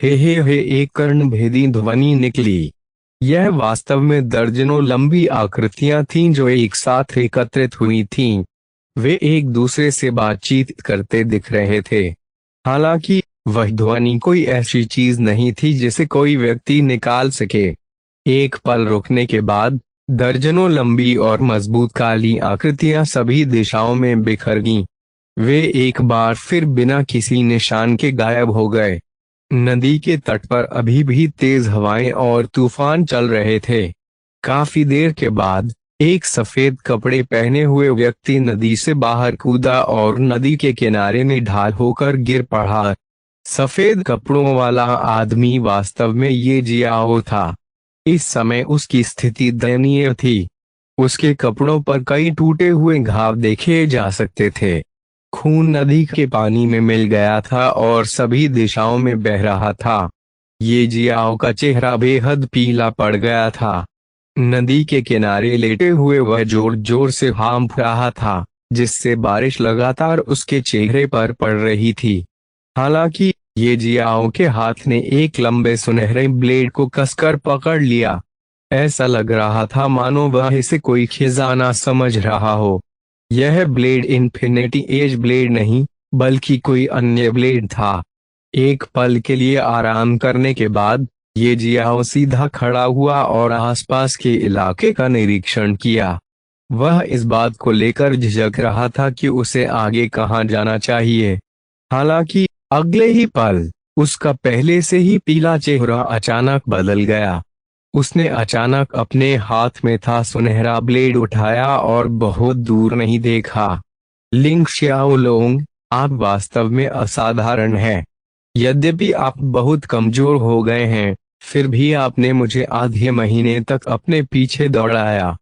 हे एक कर्णभेदी ध्वनि निकली। यह वास्तव में दर्जनों लंबी आकृतियां थीं जो एक साथ एकत्रित हुई थीं। वे एक दूसरे से बातचीत करते दिख रहे थे। हालांकि वह ध्वनि कोई ऐसी चीज नहीं थी जिसे कोई व्यक्ति निकाल सके। एक पल रुकने के बाद दर्जनों लंबी और मजबूत काली आकृतियां सभी दिशाओं में बिखर गईं। वे एक बार फिर बिना किसी निशान के गायब हो गए। नदी के तट पर अभी भी तेज हवाएं और तूफान चल रहे थे। काफी देर के बाद एक सफेद कपड़े पहने हुए व्यक्ति नदी से बाहर कूदा और नदी के किनारे में ढाल होकर गिर पड़ा। सफेद कपड़ों वाला आदमी वास्तव में ये जियाओ था। इस समय उसकी स्थिति दयनीय थी। उसके कपड़ों पर कई टूटे हुए घाव देखे जा सकते थे। खून नदी के पानी में मिल गया था और सभी दिशाओं में बह रहा था। ये जियाओ का चेहरा बेहद पीला पड़ गया था। नदी के किनारे लेटे हुए वह जोर जोर से हांफ रहा था, जिससे बारिश लगातार उसके चेहरे पर पड़ रही थी। हालांकि ये जियाओ के हाथ ने एक लंबे सुनहरे ब्लेड को कसकर पकड़ लिया। ऐसा लग रहा था मानो वह इसे कोई खजाना समझ रहा हो। यह ब्लेड इन्फिनिटी एज ब्लेड नहीं, बल्कि कोई अन्य ब्लेड था। एक पल के लिए आराम करने के बाद ये जियाओ सीधा खड़ा हुआ और आसपास के इलाके का निरीक्षण किया। वह इस बात को लेकर झिझक रहा था कि उसे आगे कहां जाना चाहिए। हालांकि अगले ही पल उसका पहले से ही पीला चेहरा अचानक बदल गया। उसने अचानक अपने हाथ में था सुनहरा ब्लेड उठाया और बहुत दूर नहीं देखा। लिंग शियाओलोंग, आप वास्तव में असाधारण हैं। यद्यपि आप बहुत कमजोर हो गए हैं, फिर भी आपने मुझे आधे महीने तक अपने पीछे दौड़ाया।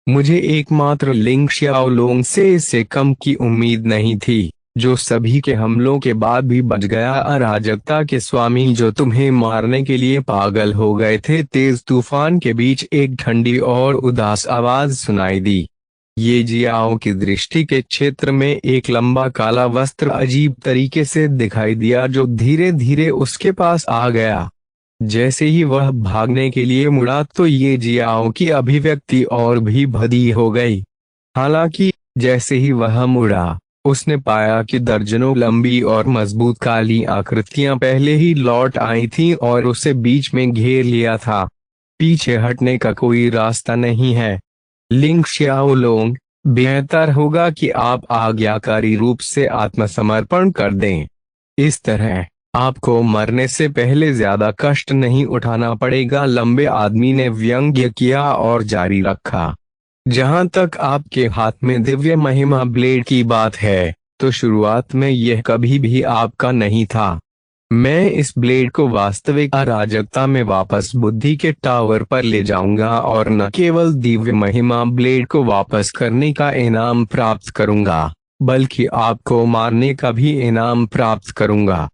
मुझे एकमात्र लिंग शियाओलोंग से इससे कम की उम्मीद नहीं थी, जो सभी के हमलों के बाद भी बच गया। अराजकता के स्वामी जो तुम्हें मारने के लिए पागल हो गए थे। तेज तूफान के बीच एक ठंडी और उदास आवाज सुनाई दी। ये जियाओ की दृष्टि के क्षेत्र में एक लंबा काला वस्त्र अजीब तरीके से दिखाई दिया जो धीरे धीरे उसके पास आ गया। जैसे ही वह भागने के लिए मुड़ा तो ये जियाओ की अभिव्यक्ति और भी भद्दी हो गई। हालांकि जैसे ही वह मुड़ा, उसने पाया कि दर्जनों लंबी और मजबूत काली आकृतियां पहले ही लौट आई थीं और उसे बीच में घेर लिया था। पीछे हटने का कोई रास्ता नहीं है। लिंग शियाओलोंग, बेहतर होगा कि आप आज्ञाकारी रूप से आत्मसमर्पण कर दें। इस तरह आपको मरने से पहले ज्यादा कष्ट नहीं उठाना पड़ेगा। लंबे आदमी ने व्यंग्य किया और जारी रखा। जहां तक आपके हाथ में दिव्य महिमा ब्लेड की बात है, तो शुरुआत में यह कभी भी आपका नहीं था। मैं इस ब्लेड को वास्तविक अराजकता में वापस बुद्धि के टावर पर ले जाऊंगा और न केवल दिव्य महिमा ब्लेड को वापस करने का इनाम प्राप्त करूंगा, बल्कि आपको मारने का भी इनाम प्राप्त करूंगा।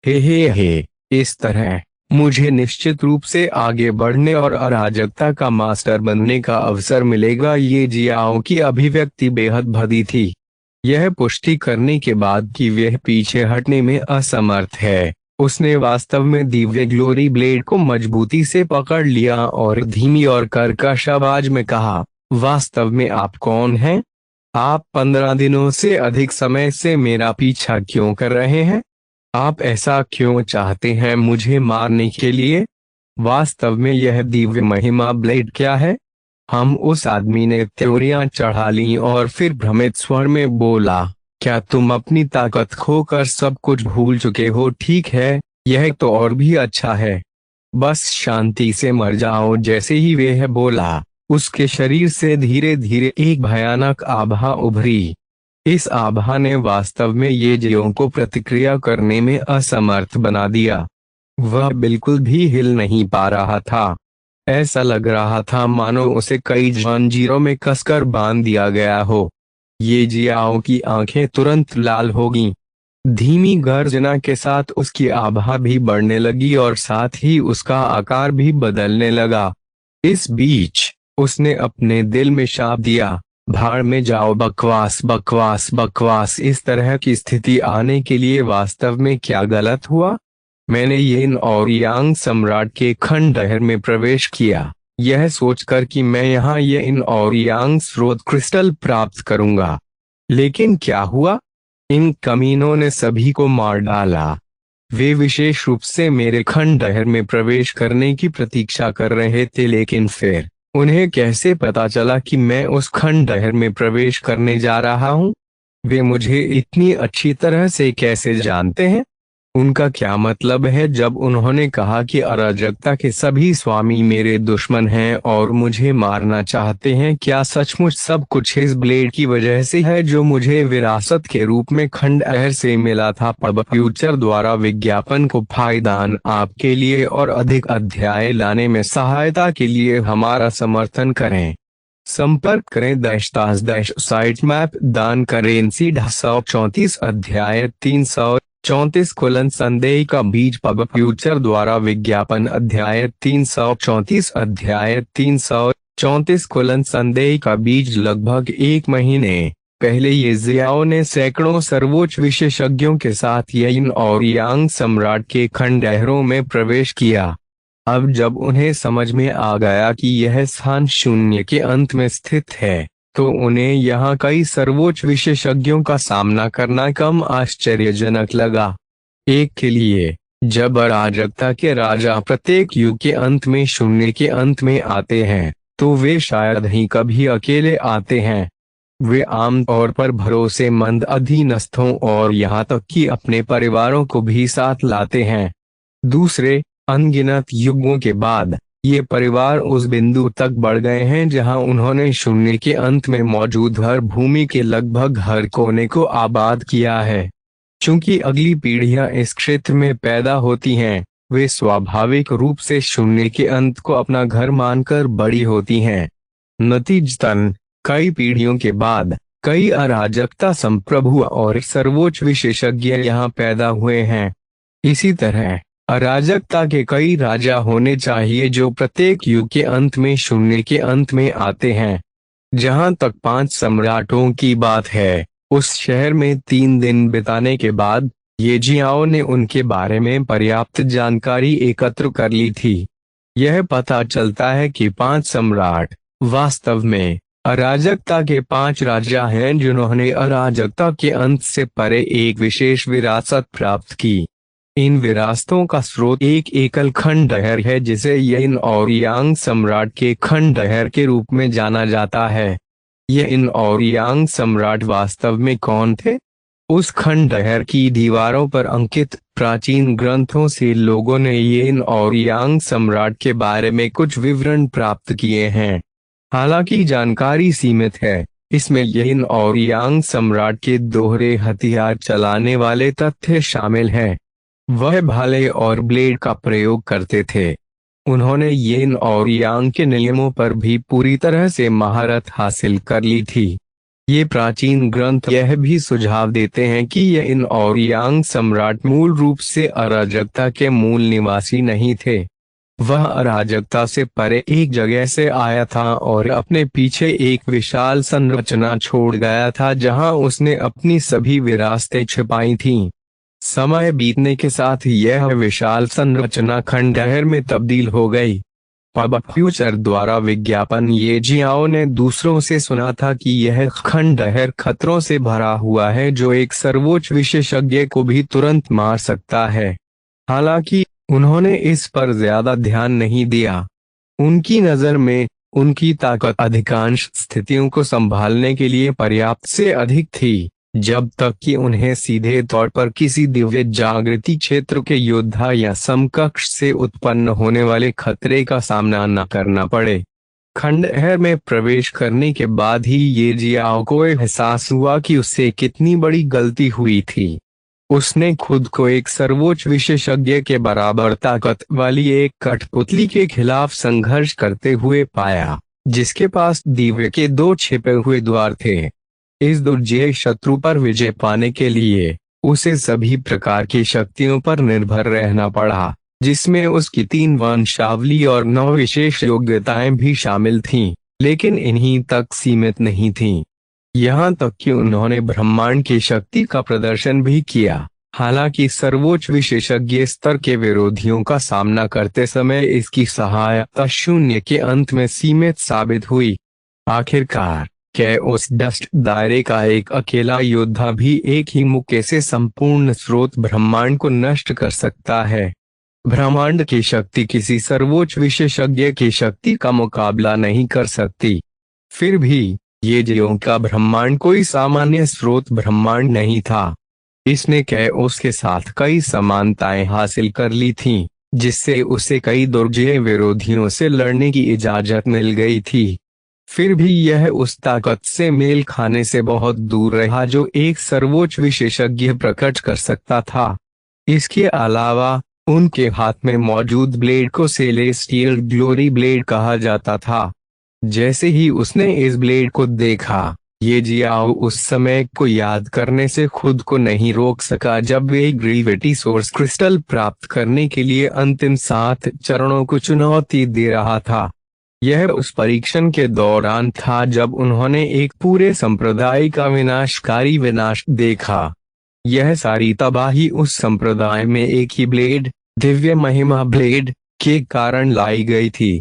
हे, इस तरह मुझे निश्चित रूप से आगे बढ़ने और अराजकता का मास्टर बनने का अवसर मिलेगा। ये जियाओ की अभिव्यक्ति बेहद भद्दी थी। यह पुष्टि करने के बाद कि वह पीछे हटने में असमर्थ है, उसने वास्तव में दिव्य ग्लोरी ब्लेड को मजबूती से पकड़ लिया और धीमी और कर्कश आवाज में कहा, वास्तव में आप कौन हैं? आप 15 दिनों से अधिक समय से मेरा पीछा क्यों कर रहे हैं? आप ऐसा क्यों चाहते हैं मुझे मारने के लिए? वास्तव में यह दिव्य महिमा ब्लेड क्या है? हम उस आदमी ने त्योरियां चढ़ा ली और फिर भ्रमित स्वर में बोला, क्या तुम अपनी ताकत खोकर सब कुछ भूल चुके हो? ठीक है, यह तो और भी अच्छा है। बस शांति से मर जाओ। जैसे ही वह बोला, उसके शरीर से धीरे धीरे एक भयानक आभा उभरी। इस आभा ने वास्तव में ये जीवों को प्रतिक्रिया करने में असमर्थ बना दिया। वह बिल्कुल भी हिल नहीं पा रहा था। ऐसा लग रहा था मानो उसे कई जंजीरों में कसकर बांध दिया गया हो। ये जियाओ की आंखें तुरंत लाल हो गईं। धीमी गर्जना के साथ उसकी आभा भी बढ़ने लगी और साथ ही उसका आकार भी बदलने लगा। इस बीच उसने अपने दिल में शाप दिया, भाड़ में जाओ। बकवास बकवास बकवास। इस तरह की स्थिति आने के लिए वास्तव में क्या गलत हुआ? मैंने यिन और यांग सम्राट के खंडहर में प्रवेश किया, यह सोचकर कि मैं यहाँ यिन और यांग स्रोत क्रिस्टल प्राप्त करूंगा। लेकिन क्या हुआ? इन कमीनों ने सभी को मार डाला। वे विशेष रूप से मेरे खंडहर में प्रवेश करने की प्रतीक्षा कर रहे थे, लेकिन फिर उन्हें कैसे पता चला कि मैं उस खंडहर में प्रवेश करने जा रहा हूँ? वे मुझे इतनी अच्छी तरह से कैसे जानते हैं? उनका क्या मतलब है जब उन्होंने कहा कि अराजकता के सभी स्वामी मेरे दुश्मन हैं और मुझे मारना चाहते हैं? क्या सचमुच सब कुछ इस ब्लेड की वजह से है जो मुझे विरासत के रूप में खंडहर से मिला था? पब फ्यूचर द्वारा विज्ञापन को फायदान आपके लिए और अधिक अध्याय लाने में सहायता के लिए हमारा समर्थन करें। संपर्क करें साइट मैप दान करेंसी 134 अध्याय 334 संदेह का बीज पब फ्यूचर द्वारा विज्ञापन अध्याय 334 संदेह का बीज। लगभग एक महीने पहले ये जियाओ ने सैकड़ों सर्वोच्च विशेषज्ञों के साथ यिन और यांग सम्राट के खंडहरों में प्रवेश किया। अब जब उन्हें समझ में आ गया कि यह स्थान शून्य के अंत में स्थित है, तो उन्हें यहाँ कई सर्वोच्च विशेषज्ञों का सामना करना कम आश्चर्यजनक लगा। एक के लिए, जब अराजकता के राजा प्रत्येक युग के अंत में शून्य के अंत में आते हैं, तो वे शायद ही कभी अकेले आते हैं। वे आमतौर पर भरोसेमंद अधीनस्थों और यहाँ तक कि अपने परिवारों को भी साथ लाते हैं। दूसरे अनगिनत युगों के बाद ये परिवार उस बिंदु तक बढ़ गए हैं जहां उन्होंने शून्य के अंत में मौजूद हर भूमि के लगभग हर कोने को आबाद किया है। चूंकि अगली पीढ़ियां इस क्षेत्र में पैदा होती हैं, वे स्वाभाविक रूप से शून्य के अंत को अपना घर मानकर बड़ी होती हैं। नतीजतन कई पीढ़ियों के बाद कई अराजकता संप्रभु और सर्वोच्च विशेषज्ञ यहाँ पैदा हुए हैं। इसी तरह अराजकता के कई राजा होने चाहिए जो प्रत्येक युग के अंत में शून्य के अंत में आते हैं। जहां तक 5 सम्राटों की बात है, उस शहर में 3 दिन बिताने के बाद ये जियाओ ने उनके बारे में पर्याप्त जानकारी एकत्र कर ली थी। यह पता चलता है कि 5 सम्राट वास्तव में अराजकता के 5 राजा हैं जिन्होंने अराजकता के अंत से परे एक विशेष विरासत प्राप्त की। इन विरासतों का स्रोत एक एकल खंडहर है जिसे यिन और यांग सम्राट के खंडहर के रूप में जाना जाता है। यिन और यांग सम्राट वास्तव में कौन थे? उस खंडहर की दीवारों पर अंकित प्राचीन ग्रंथों से लोगों ने यिन और यांग सम्राट के बारे में कुछ विवरण प्राप्त किए हैं। हालांकि जानकारी सीमित है, इसमें यिन और यांग सम्राट के दोहरे हथियार चलाने वाले तथ्य शामिल हैं। वह भाले और ब्लेड का प्रयोग करते थे। उन्होंने यिन और यांग के नियमों पर भी पूरी तरह से महारत हासिल कर ली थी। ये प्राचीन ग्रंथ यह भी सुझाव देते हैं कि यिन और यांग सम्राट मूल रूप से अराजकता के मूल निवासी नहीं थे। वह अराजकता से परे एक जगह से आया था और अपने पीछे एक विशाल संरचना छोड़ गया था जहां उसने अपनी सभी विरासतें छिपाई थीं। समय बीतने के साथ यह विशाल संरचना खंडहर में तब्दील हो गई। अब फ्यूचर द्वारा विज्ञापन ये जियाओ ने दूसरों से सुना था कि यह खंडहर खतरों से भरा हुआ है जो एक सर्वोच्च विशेषज्ञ को भी तुरंत मार सकता है। हालांकि उन्होंने इस पर ज्यादा ध्यान नहीं दिया। उनकी नजर में उनकी ताकत अधिकांश स्थितियों को संभालने के लिए पर्याप्त से अधिक थी, जब तक कि उन्हें सीधे तौर पर किसी दिव्य जागृति क्षेत्र के योद्धा या समकक्ष से उत्पन्न होने वाले खतरे का सामना न करना पड़े। खंडहर में प्रवेश करने के बाद ही ये जियाओ को एहसास हुआ कि उससे कितनी बड़ी गलती हुई थी। उसने खुद को एक सर्वोच्च विशेषज्ञ के बराबर ताकत वाली एक कठपुतली के खिलाफ संघर्ष करते हुए पाया, जिसके पास दिव्य के 2 छिपे हुए द्वार थे। इस दुर्जय शत्रु पर विजय पाने के लिए उसे सभी प्रकार की शक्तियों पर निर्भर रहना पड़ा, जिसमें उसकी 3 वंशावली और 9 विशेष योग्यताएं भी शामिल थीं, लेकिन इन्हीं तक सीमित नहीं थीं। यहाँ तक कि उन्होंने ब्रह्मांड की शक्ति का प्रदर्शन भी किया। हालांकि सर्वोच्च विशेषज्ञ स्तर के विरोधियों का सामना करते समय इसकी सहायता शून्य के अंत में सीमित साबित हुई। आखिरकार कैओस डस्ट दायरे का एक अकेला योद्धा भी एक ही मुक्के से संपूर्ण स्रोत ब्रह्मांड को नष्ट कर सकता है। ब्रह्मांड की शक्ति किसी सर्वोच्च विशेषज्ञ की शक्ति का मुकाबला नहीं कर सकती। फिर भी ये जियों का ब्रह्मांड कोई सामान्य स्रोत ब्रह्मांड नहीं था। इसने कैओस के साथ कई समानताएं हासिल कर ली थीं, जिससे उसे कई दुर्जय विरोधियों से लड़ने की इजाजत मिल गई थी। फिर भी यह उस ताकत से मेल खाने से बहुत दूर रहा जो एक सर्वोच्च विशेषज्ञ प्रकट कर सकता था। इसके अलावा उनके हाथ में मौजूद ब्लेड को सेलेस्टियल ग्लोरी ब्लेड कहा जाता था। जैसे ही उसने इस ब्लेड को देखा, ये जियाओ उस समय को याद करने से खुद को नहीं रोक सका जब वे ग्रेविटी सोर्स क्रिस्टल प्राप्त करने के लिए अंतिम 7 चरणों को चुनौती दे रहा था। यह उस परीक्षण के दौरान था जब उन्होंने एक पूरे संप्रदाय का विनाशकारी विनाश देखा। यह सारी तबाही उस संप्रदाय में एक ही ब्लेड, दिव्य महिमा ब्लेड, के कारण लाई गई थी।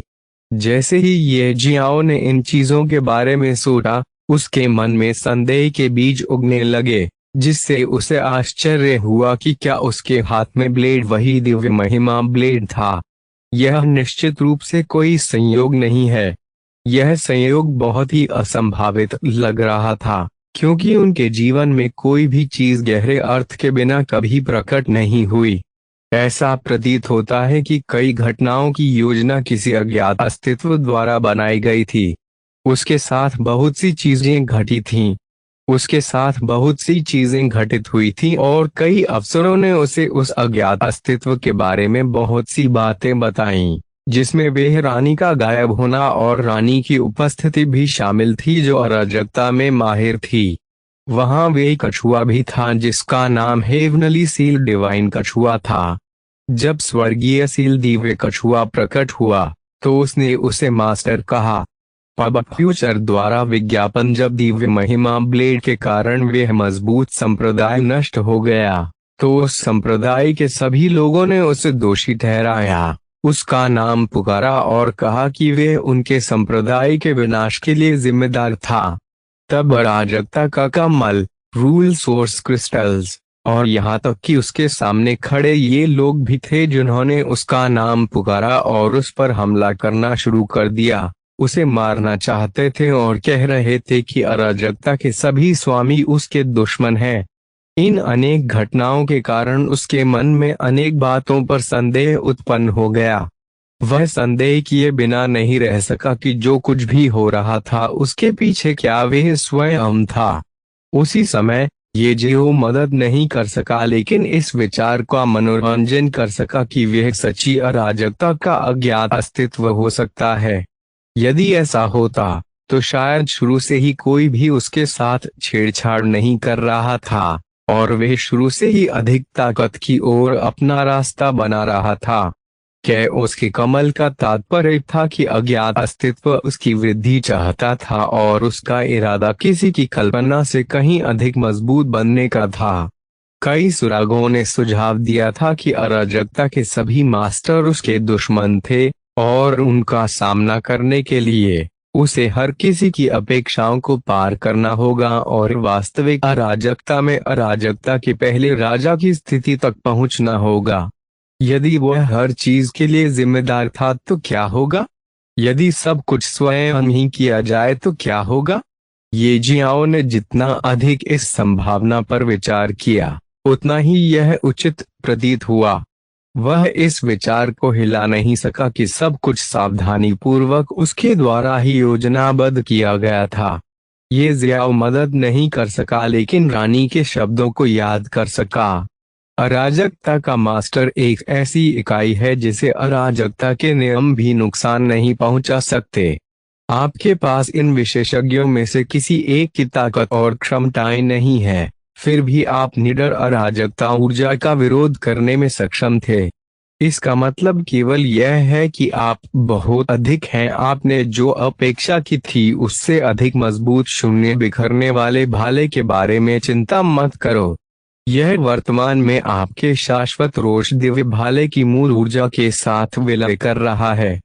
जैसे ही ये जियाओ ने इन चीजों के बारे में सोचा, उसके मन में संदेह के बीज उगने लगे, जिससे उसे आश्चर्य हुआ कि क्या उसके हाथ में ब्लेड वही दिव्य महिमा ब्लेड था। यह निश्चित रूप से कोई संयोग नहीं है। यह संयोग बहुत ही असंभावित लग रहा था, क्योंकि उनके जीवन में कोई भी चीज गहरे अर्थ के बिना कभी प्रकट नहीं हुई। ऐसा प्रतीत होता है कि कई घटनाओं की योजना किसी अज्ञात अस्तित्व द्वारा बनाई गई थी। उसके साथ बहुत सी चीजें घटी थीं। उसके साथ बहुत सी चीजें घटित हुई थीं और कई अफसरों ने उसे उस अज्ञात अस्तित्व के बारे में बहुत सी बातें बताईं, जिसमें वे रानी का गायब होना और रानी की उपस्थिति भी शामिल थी जो अराजकता में माहिर थी। वहां वे कछुआ भी था जिसका नाम हेवनली सील डिवाइन कछुआ था। जब स्वर्गीय सील दिव्य कछुआ प्रकट हुआ तो उसने उसे मास्टर कहा। अब फ्यूचर द्वारा विज्ञापन जब दिव्य महिमा ब्लेड के कारण वह मजबूत संप्रदाय नष्ट हो गया तो उस संप्रदाय के सभी लोगों ने उसे दोषी ठहराया, उसका नाम पुकारा और कहा कि वे उनके संप्रदाय के विनाश के लिए जिम्मेदार था। तब अराजकता का कमल, रूल सोर्स क्रिस्टल्स और यहाँ तक कि उसके सामने खड़े ये लोग भी थे जिन्होंने उसका नाम पुकारा और उस पर हमला करना शुरू कर दिया, उसे मारना चाहते थे और कह रहे थे कि अराजकता के सभी स्वामी उसके दुश्मन हैं। इन अनेक घटनाओं के कारण उसके मन में अनेक बातों पर संदेह उत्पन्न हो गया। वह संदेह किए बिना नहीं रह सका कि जो कुछ भी हो रहा था उसके पीछे क्या वह स्वयं था। उसी समय ये जियो मदद नहीं कर सका, लेकिन इस विचार का मनोरंजन कर सका कि वह सच्ची अराजकता का अज्ञात अस्तित्व हो सकता है। यदि ऐसा होता तो शायद शुरू से ही कोई भी उसके साथ छेड़छाड़ नहीं कर रहा था और वह शुरू से ही अधिक ताकत की ओर अपना रास्ता बना रहा था। कैओस के कमल का तात्पर्य था कि अज्ञात अस्तित्व उसकी वृद्धि चाहता था और उसका इरादा किसी की कल्पना से कहीं अधिक मजबूत बनने का था। कई सुरागों ने सुझाव दिया था कि अराजकता के सभी मास्टर उसके दुश्मन थे और उनका सामना करने के लिए उसे हर किसी की अपेक्षाओं को पार करना होगा और वास्तविक अराजकता में अराजकता के पहले राजा की स्थिति तक पहुंचना होगा। यदि वह हर चीज के लिए जिम्मेदार था तो क्या होगा? यदि सब कुछ स्वयं ही किया जाए तो क्या होगा? ये जियाओ ने जितना अधिक इस संभावना पर विचार किया उतना ही यह उचित प्रतीत हुआ। वह इस विचार को हिला नहीं सका कि सब कुछ सावधानी पूर्वक उसके द्वारा ही योजनाबद्ध किया गया था। ये जियाओ मदद नहीं कर सका लेकिन रानी के शब्दों को याद कर सका। अराजकता का मास्टर एक ऐसी इकाई है जिसे अराजकता के नियम भी नुकसान नहीं पहुंचा सकते। आपके पास इन विशेषज्ञों में से किसी एक की ताकत और क्षमताएं नहीं है, फिर भी आप निडर अराजकता ऊर्जा का विरोध करने में सक्षम थे। इसका मतलब केवल यह है कि आप बहुत अधिक हैं। आपने जो अपेक्षा की थी उससे अधिक मजबूत शून्य बिखरने वाले भाले के बारे में चिंता मत करो। यह वर्तमान में आपके शाश्वत रोष दिव्य भाले की मूल ऊर्जा के साथ विलय कर रहा है।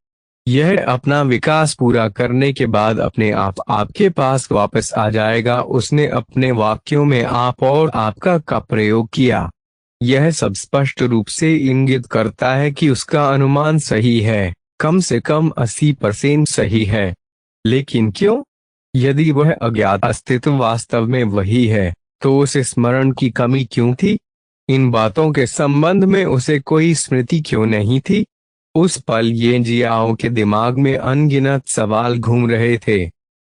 यह अपना विकास पूरा करने के बाद अपने आप आपके पास वापस आ जाएगा। उसने अपने वाक्यों में आप और आपका का प्रयोग किया। यह सब स्पष्ट रूप से इंगित करता है कि उसका अनुमान सही है, कम से कम 80% सही है। लेकिन क्यों? यदि वह अज्ञात अस्तित्व वास्तव में वही है तो उसे स्मरण की कमी क्यों थी? इन बातों के संबंध में उसे कोई स्मृति क्यों नहीं थी? उस पल ये जियाओ के दिमाग में अनगिनत सवाल घूम रहे थे।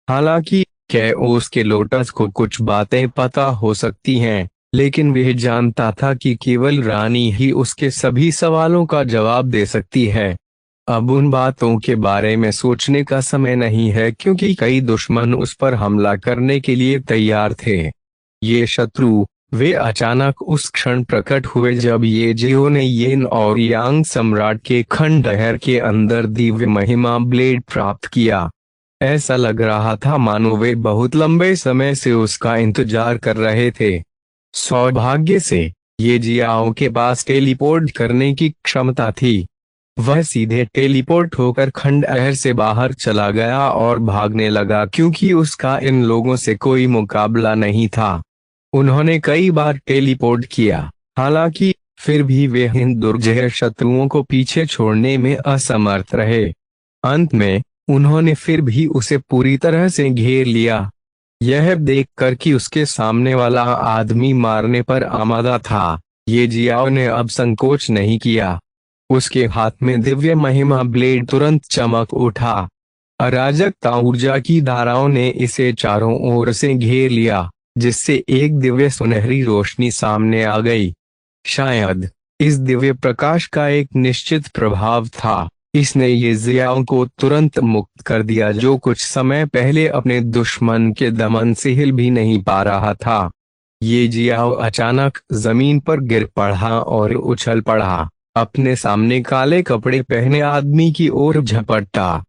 हालांकि कैओस के लोटस को कुछ बातें पता हो सकती हैं, लेकिन वह जानता था कि केवल रानी ही उसके सभी सवालों का जवाब दे सकती है। अब उन बातों के बारे में सोचने का समय नहीं है क्योंकि कई दुश्मन उस पर हमला करने के लिए तैयार थे। ये शत्रु वे अचानक उस क्षण प्रकट हुए जब ये जियो ने येन और यांग सम्राट के खंडहर के अंदर दिव्य महिमा ब्लेड प्राप्त किया। ऐसा लग रहा था मानो वे बहुत लंबे समय से उसका इंतजार कर रहे थे। सौभाग्य से ये जियाओ के पास टेलीपोर्ट करने की क्षमता थी। वह सीधे टेलीपोर्ट होकर खंडहर से बाहर चला गया और भागने लगा क्योंकि उसका इन लोगों से कोई मुकाबला नहीं था। उन्होंने कई बार टेलीपोर्ट किया, हालांकि फिर भी वे इन दुर्जय शत्रुओं को पीछे छोड़ने में असमर्थ रहे। अंत में उन्होंने फिर भी उसे पूरी तरह से घेर लिया। यह देखकर कि उसके सामने वाला आदमी मारने पर आमादा था, ये जियाओ ने अब संकोच नहीं किया। उसके हाथ में दिव्य महिमा ब्लेड तुरंत चमक उठा। अराजकता ऊर्जा की धाराओं ने इसे चारों ओर से घेर लिया, जिससे एक दिव्य सुनहरी रोशनी सामने आ गई। शायद इस दिव्य प्रकाश का एक निश्चित प्रभाव था। इसने ये जियाओं को तुरंत मुक्त कर दिया जो कुछ समय पहले अपने दुश्मन के दमन से हिल भी नहीं पा रहा था। ये जियाओ अचानक जमीन पर गिर पड़ा और उछल पड़ा, अपने सामने काले कपड़े पहने आदमी की ओर झपटा।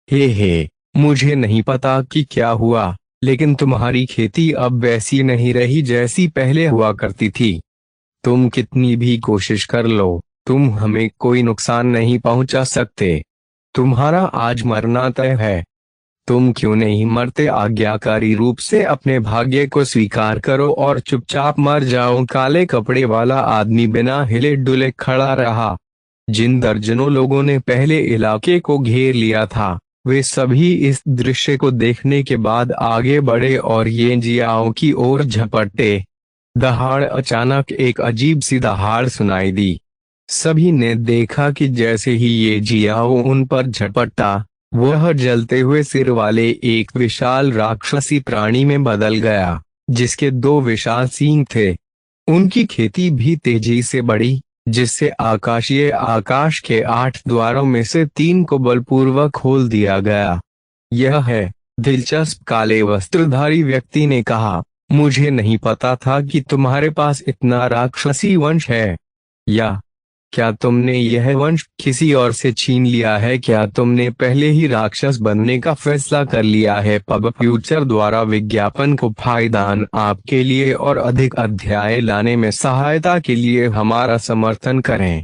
हे, मुझे नहीं पता कि क्या हुआ, लेकिन तुम्हारी खेती अब वैसी नहीं रही जैसी पहले हुआ करती थी। तुम कितनी भी कोशिश कर लो, तुम हमें कोई नुकसान नहीं पहुंचा सकते। तुम्हारा आज मरना तय है। तुम क्यों नहीं मरते? आज्ञाकारी रूप से अपने भाग्य को स्वीकार करो और चुपचाप मर जाओ। काले कपड़े वाला आदमी बिना हिले डुले खड़ा रहा। जिन दर्जनों लोगों ने पहले इलाके को घेर लिया था, वे सभी इस दृश्य को देखने के बाद आगे बढ़े और ये जियाओ की ओर झपटे। दहाड़ अचानक एक अजीब सी दहाड़ सुनाई दी। सभी ने देखा कि जैसे ही ये जियाओ उन पर झपटा, वह जलते हुए सिर वाले एक विशाल राक्षसी प्राणी में बदल गया, जिसके 2 विशाल सींग थे। उनकी खेती भी तेजी से बढ़ी, जिससे आकाश के 8 द्वारों में से 3 को बलपूर्वक खोल दिया गया। यह है दिलचस्प, काले वस्त्रधारी व्यक्ति ने कहा। मुझे नहीं पता था कि तुम्हारे पास इतना राक्षसी वंश है। या क्या तुमने यह वंश किसी और से छीन लिया है? क्या तुमने पहले ही राक्षस बनने का फैसला कर लिया है? पब फ्यूचर द्वारा विज्ञापन को फायदान आपके लिए और अधिक अध्याय लाने में सहायता के लिए हमारा समर्थन करें।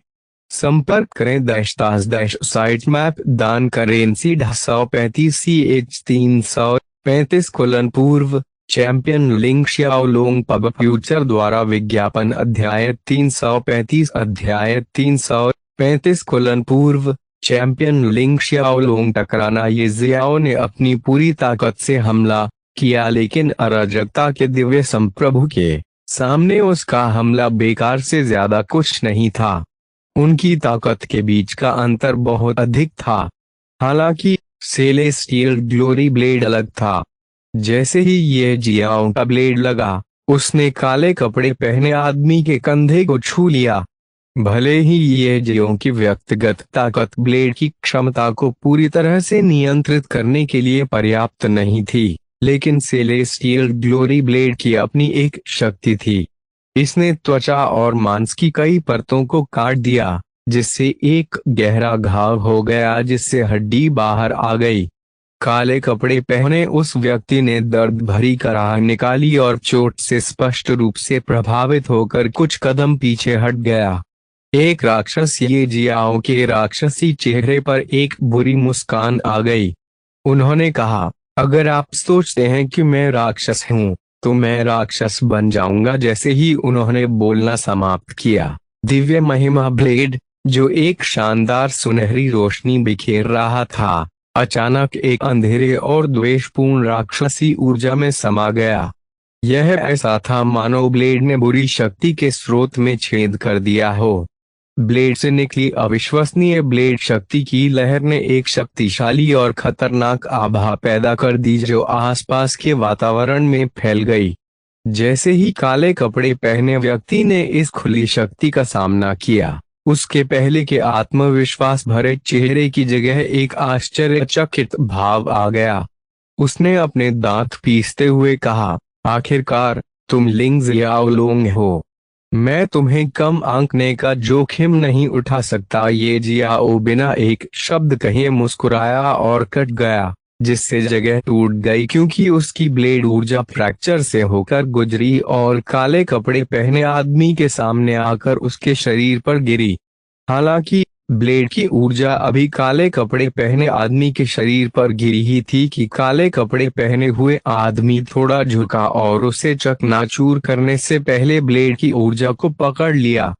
संपर्क करें _, मैप दान करें C135CH335 पूर्व चैंपियन लिंग श्याओलोंग पब फ्यूचर द्वारा विज्ञापन अध्याय 335 पूर्व चैंपियन लिंग श्याओलोंग टकराना। ये जियाओ ने अपनी पूरी ताकत से हमला किया, लेकिन अराजकता के दिव्य संप्रभु के सामने उसका हमला बेकार से ज्यादा कुछ नहीं था। उनकी ताकत के बीच का अंतर बहुत अधिक था। हालांकि सेलेस्टियल ग्लोरी ब्लेड अलग था। जैसे ही ये जियाओ का ब्लेड लगा, उसने काले कपड़े पहने आदमी के कंधे को छू लिया। भले ही ये जियाओ की व्यक्तिगत ताकत ब्लेड की क्षमता को पूरी तरह से नियंत्रित करने के लिए पर्याप्त नहीं थी, लेकिन सेलेस्टियल ग्लोरी ब्लेड की अपनी एक शक्ति थी। इसने त्वचा और मांस की कई परतों को काट दिया, जिससे एक गहरा घाव हो गया जिससे हड्डी बाहर आ गई। काले कपड़े पहने उस व्यक्ति ने दर्द भरी कराह निकाली और चोट से स्पष्ट रूप से प्रभावित होकर कुछ कदम पीछे हट गया। एक राक्षस ये जियाओ के राक्षसी चेहरे पर एक बुरी मुस्कान आ गई। उन्होंने कहा, अगर आप सोचते हैं कि मैं राक्षस हूँ तो मैं राक्षस बन जाऊंगा। जैसे ही उन्होंने बोलना समाप्त किया, दिव्य महिमा ब्लेड, जो एक शानदार सुनहरी रोशनी बिखेर रहा था, अचानक एक अंधेरे और द्वेषपूर्ण राक्षसी ऊर्जा में समा गया। यह ऐसा था मानो ब्लेड ने बुरी शक्ति के स्रोत में छेद कर दिया हो। ब्लेड से निकली अविश्वसनीय ब्लेड शक्ति की लहर ने एक शक्तिशाली और खतरनाक आभा पैदा कर दी जो आसपास के वातावरण में फैल गई। जैसे ही काले कपड़े पहने व्यक्ति ने इस खुली शक्ति का सामना किया, उसके पहले के आत्मविश्वास भरे चेहरे की जगह एक आश्चर्यचकित भाव आ गया। उसने अपने दांत पीसते हुए कहा, आखिरकार तुम लिंग जियाओलोंग हो। मैं तुम्हें कम आंकने का जोखिम नहीं उठा सकता। ये जियाओ बिना एक शब्द कहे मुस्कुराया और कट गया, जिससे जगह टूट गई क्योंकि उसकी ब्लेड ऊर्जा फ्रैक्चर से होकर गुजरी और काले कपड़े पहने आदमी के सामने आकर उसके शरीर पर गिरी। हालांकि ब्लेड की ऊर्जा अभी काले कपड़े पहने आदमी के शरीर पर गिरी ही थी कि काले कपड़े पहने हुए आदमी थोड़ा झुका और उसे चकनाचूर करने से पहले ब्लेड की ऊर्जा को पकड़ लिया।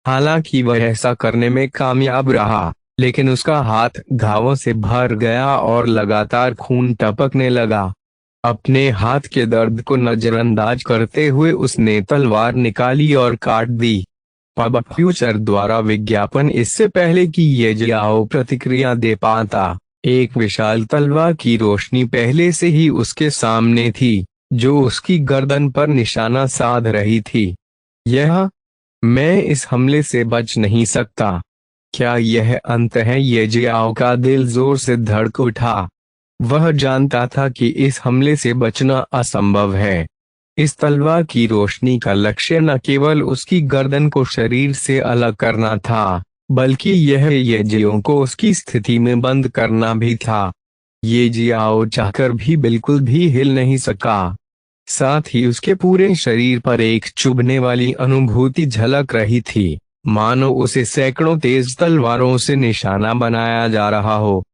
हालांकि वह ऐसा करने में कामयाब रहा, लेकिन उसका हाथ घावों से भर गया और लगातार खून टपकने लगा। अपने हाथ के दर्द को नजरअंदाज करते हुए उसने तलवार निकाली और काट दी। पब फ्यूचर द्वारा विज्ञापन इससे पहले कि ये जियाओ प्रतिक्रिया दे पाता, एक विशाल तलवार की रोशनी पहले से ही उसके सामने थी, जो उसकी गर्दन पर निशाना साध रही थी। मैं इस हमले से बच नहीं सकता। क्या यह अंत है? ये जियाओ का दिल जोर से धड़क उठा। वह जानता था कि इस हमले से बचना असंभव है। इस तलवार की रोशनी का लक्ष्य न केवल उसकी गर्दन को शरीर से अलग करना था, बल्कि यह ये जियाओ को उसकी स्थिति में बंद करना भी था। ये जियाओ चाहकर भी बिल्कुल भी हिल नहीं सका। साथ ही उसके पूरे शरीर पर एक चुभने वाली अनुभूति झलक रही थी, मानो उसे सैकड़ों तेज तलवारों से निशाना बनाया जा रहा हो।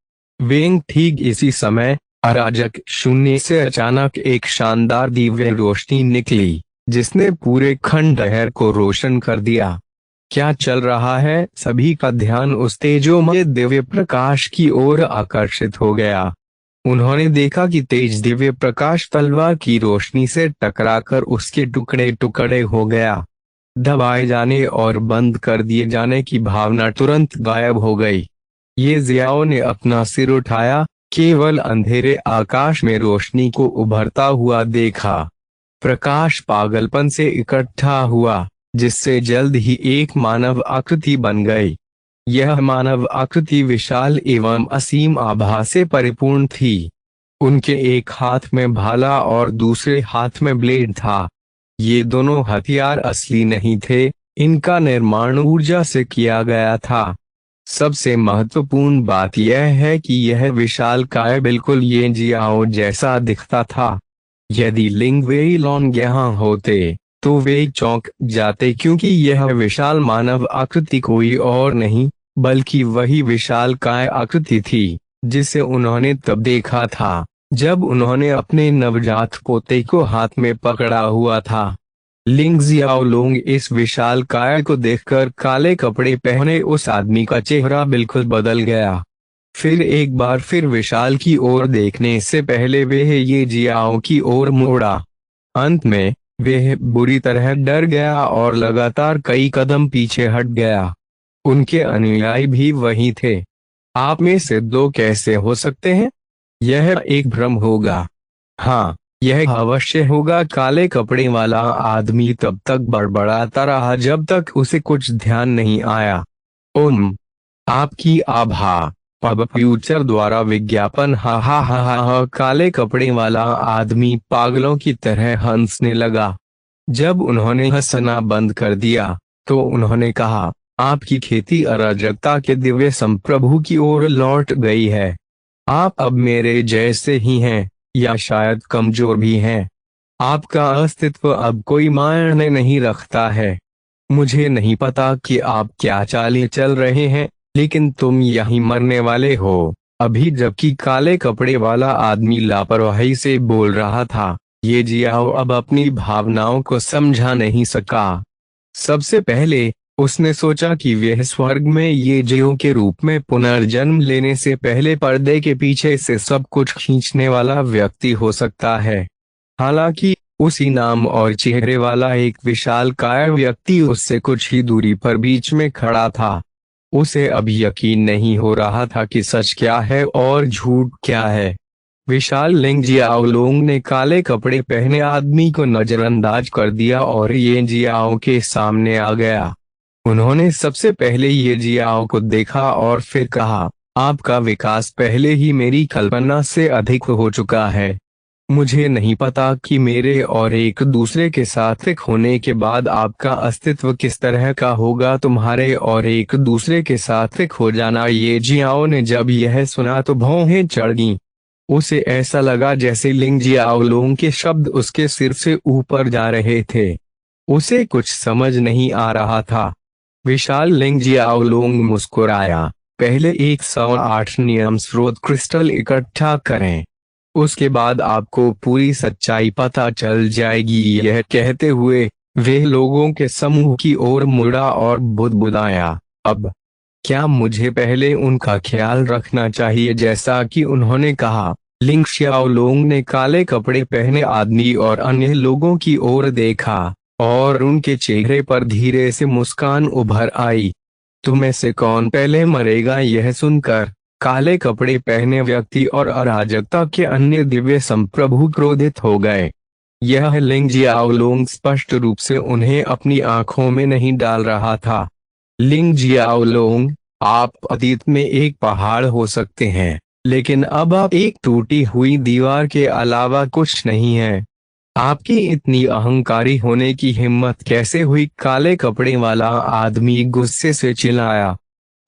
वेंग ठीक इसी समय अराजक शून्य से अचानक एक शानदार दिव्य रोशनी निकली, जिसने पूरे खंडहर को रोशन कर दिया। क्या चल रहा है? सभी का ध्यान उस तेजोमय दिव्य प्रकाश की ओर आकर्षित हो गया। उन्होंने देखा कि तेज दिव्य प्रकाश तलवार की रोशनी से टकराकर उसके टुकड़े टुकड़े हो गया। दबाए जाने और बंद कर दिए जाने की भावना तुरंत गायब हो गई। ये जियाओ ने अपना सिर उठाया, केवल अंधेरे आकाश में रोशनी को उभरता हुआ देखा। प्रकाश पागलपन से इकट्ठा हुआ, जिससे जल्द ही एक मानव आकृति बन गई। यह मानव आकृति विशाल एवं असीम आभा से परिपूर्ण थी। उनके एक हाथ में भाला और दूसरे हाथ में ब्लेड था। ये दोनों हथियार असली नहीं थे, इनका निर्माण ऊर्जा से किया गया था। सबसे महत्वपूर्ण बात यह है कि यह विशालकाय बिल्कुल ये जियाओ जैसा दिखता था। यदि लिंग वेइलोंग यहाँ होते तो वे चौंक जाते, क्योंकि यह विशाल मानव आकृति कोई और नहीं बल्कि वही विशालकाय आकृति थी जिसे उन्होंने तब देखा था जब उन्होंने अपने नवजात पोते को हाथ में पकड़ा हुआ था। लिंग जियाओलोंग इस विशालकाय को देखकर काले कपड़े पहने उस आदमी का चेहरा बिल्कुल बदल गया। फिर एक बार फिर विशाल की ओर देखने से पहले वह ये जियाओ की ओर मुड़ा। अंत में वह बुरी तरह डर गया और लगातार कई कदम पीछे हट गया। उनके अनुयायी भी वहीं थे। आप में से दो कैसे हो सकते हैं? यह एक भ्रम होगा। हाँ, यह अवश्य होगा। काले कपड़े वाला आदमी तब तक बड़बड़ाता रहा जब तक उसे कुछ ध्यान नहीं आया। आपकी आभा अब फ्यूचर द्वारा विज्ञापन। हा हा हा हा हा। काले कपड़े वाला आदमी पागलों की तरह हंसने लगा। जब उन्होंने हंसना बंद कर दिया तो उन्होंने कहा, आपकी खेती अराजकता के दिव्य संप्रभु की ओर लौट गई है। आप अब मेरे जैसे ही हैं, या शायद कमजोर भी हैं। आपका अस्तित्व अब कोई मायने नहीं रखता है। मुझे नहीं पता कि आप क्या चालें चल रहे हैं, लेकिन तुम यहीं मरने वाले हो अभी। जबकि काले कपड़े वाला आदमी लापरवाही से बोल रहा था, ये जियाओ अब अपनी भावनाओं को समझा नहीं सका। सबसे पहले उसने सोचा कि वह स्वर्ग में ये जियो के रूप में पुनर्जन्म लेने से पहले पर्दे के पीछे से सब कुछ खींचने वाला व्यक्ति हो सकता है। हालांकि उसी नाम और चेहरे वाला एक विशालकाय व्यक्ति उससे कुछ ही दूरी पर बीच में खड़ा था। उसे अभी यकीन नहीं हो रहा था कि सच क्या है और झूठ क्या है। विशाल लिंग जियाओलोंग ने काले कपड़े पहने आदमी को नजरअंदाज कर दिया और ये जियाओ के सामने आ गया। उन्होंने सबसे पहले ये जियाओ को देखा और फिर कहा, आपका विकास पहले ही मेरी कल्पना से अधिक हो चुका है। मुझे नहीं पता कि मेरे और एक दूसरे के साथ एक होने के बाद आपका अस्तित्व किस तरह का होगा। तुम्हारे और एक दूसरे के साथ एक हो जाना। ये जियाओ ने जब यह सुना तो भौहें चढ़ गईं। उसे ऐसा लगा जैसे लिंग जियाओलोंग के शब्द उसके सिर से ऊपर जा रहे थे। उसे कुछ समझ नहीं आ रहा था। विशाल लिंग जियाओलोंग मुस्कुराया। पहले 108 नियम स्रोत क्रिस्टल इकट्ठा करें, उसके बाद आपको पूरी सच्चाई पता चल जाएगी। यह कहते हुए वे लोगों के समूह की ओर मुड़ा और बुदबुदाया, अब क्या मुझे पहले उनका ख्याल रखना चाहिए जैसा कि उन्होंने कहा। लिंग जियाओलोंग ने काले कपड़े पहने आदमी और अन्य लोगों की ओर देखा और उनके चेहरे पर धीरे से मुस्कान उभर आई। तुम्हें से कौन पहले मरेगा? यह सुनकर काले कपड़े पहने व्यक्ति और अराजकता के अन्य दिव्य संप्रभु क्रोधित हो गए। यह लिंग जियाओलोंग स्पष्ट रूप से उन्हें अपनी आंखों में नहीं डाल रहा था। लिंग जियाओलोंग, आप अतीत में एक पहाड़ हो सकते हैं, लेकिन अब आप एक टूटी हुई दीवार के अलावा कुछ नहीं है। आपकी इतनी अहंकारी होने की हिम्मत कैसे हुई? काले कपड़े वाला आदमी गुस्से से चिल्लाया।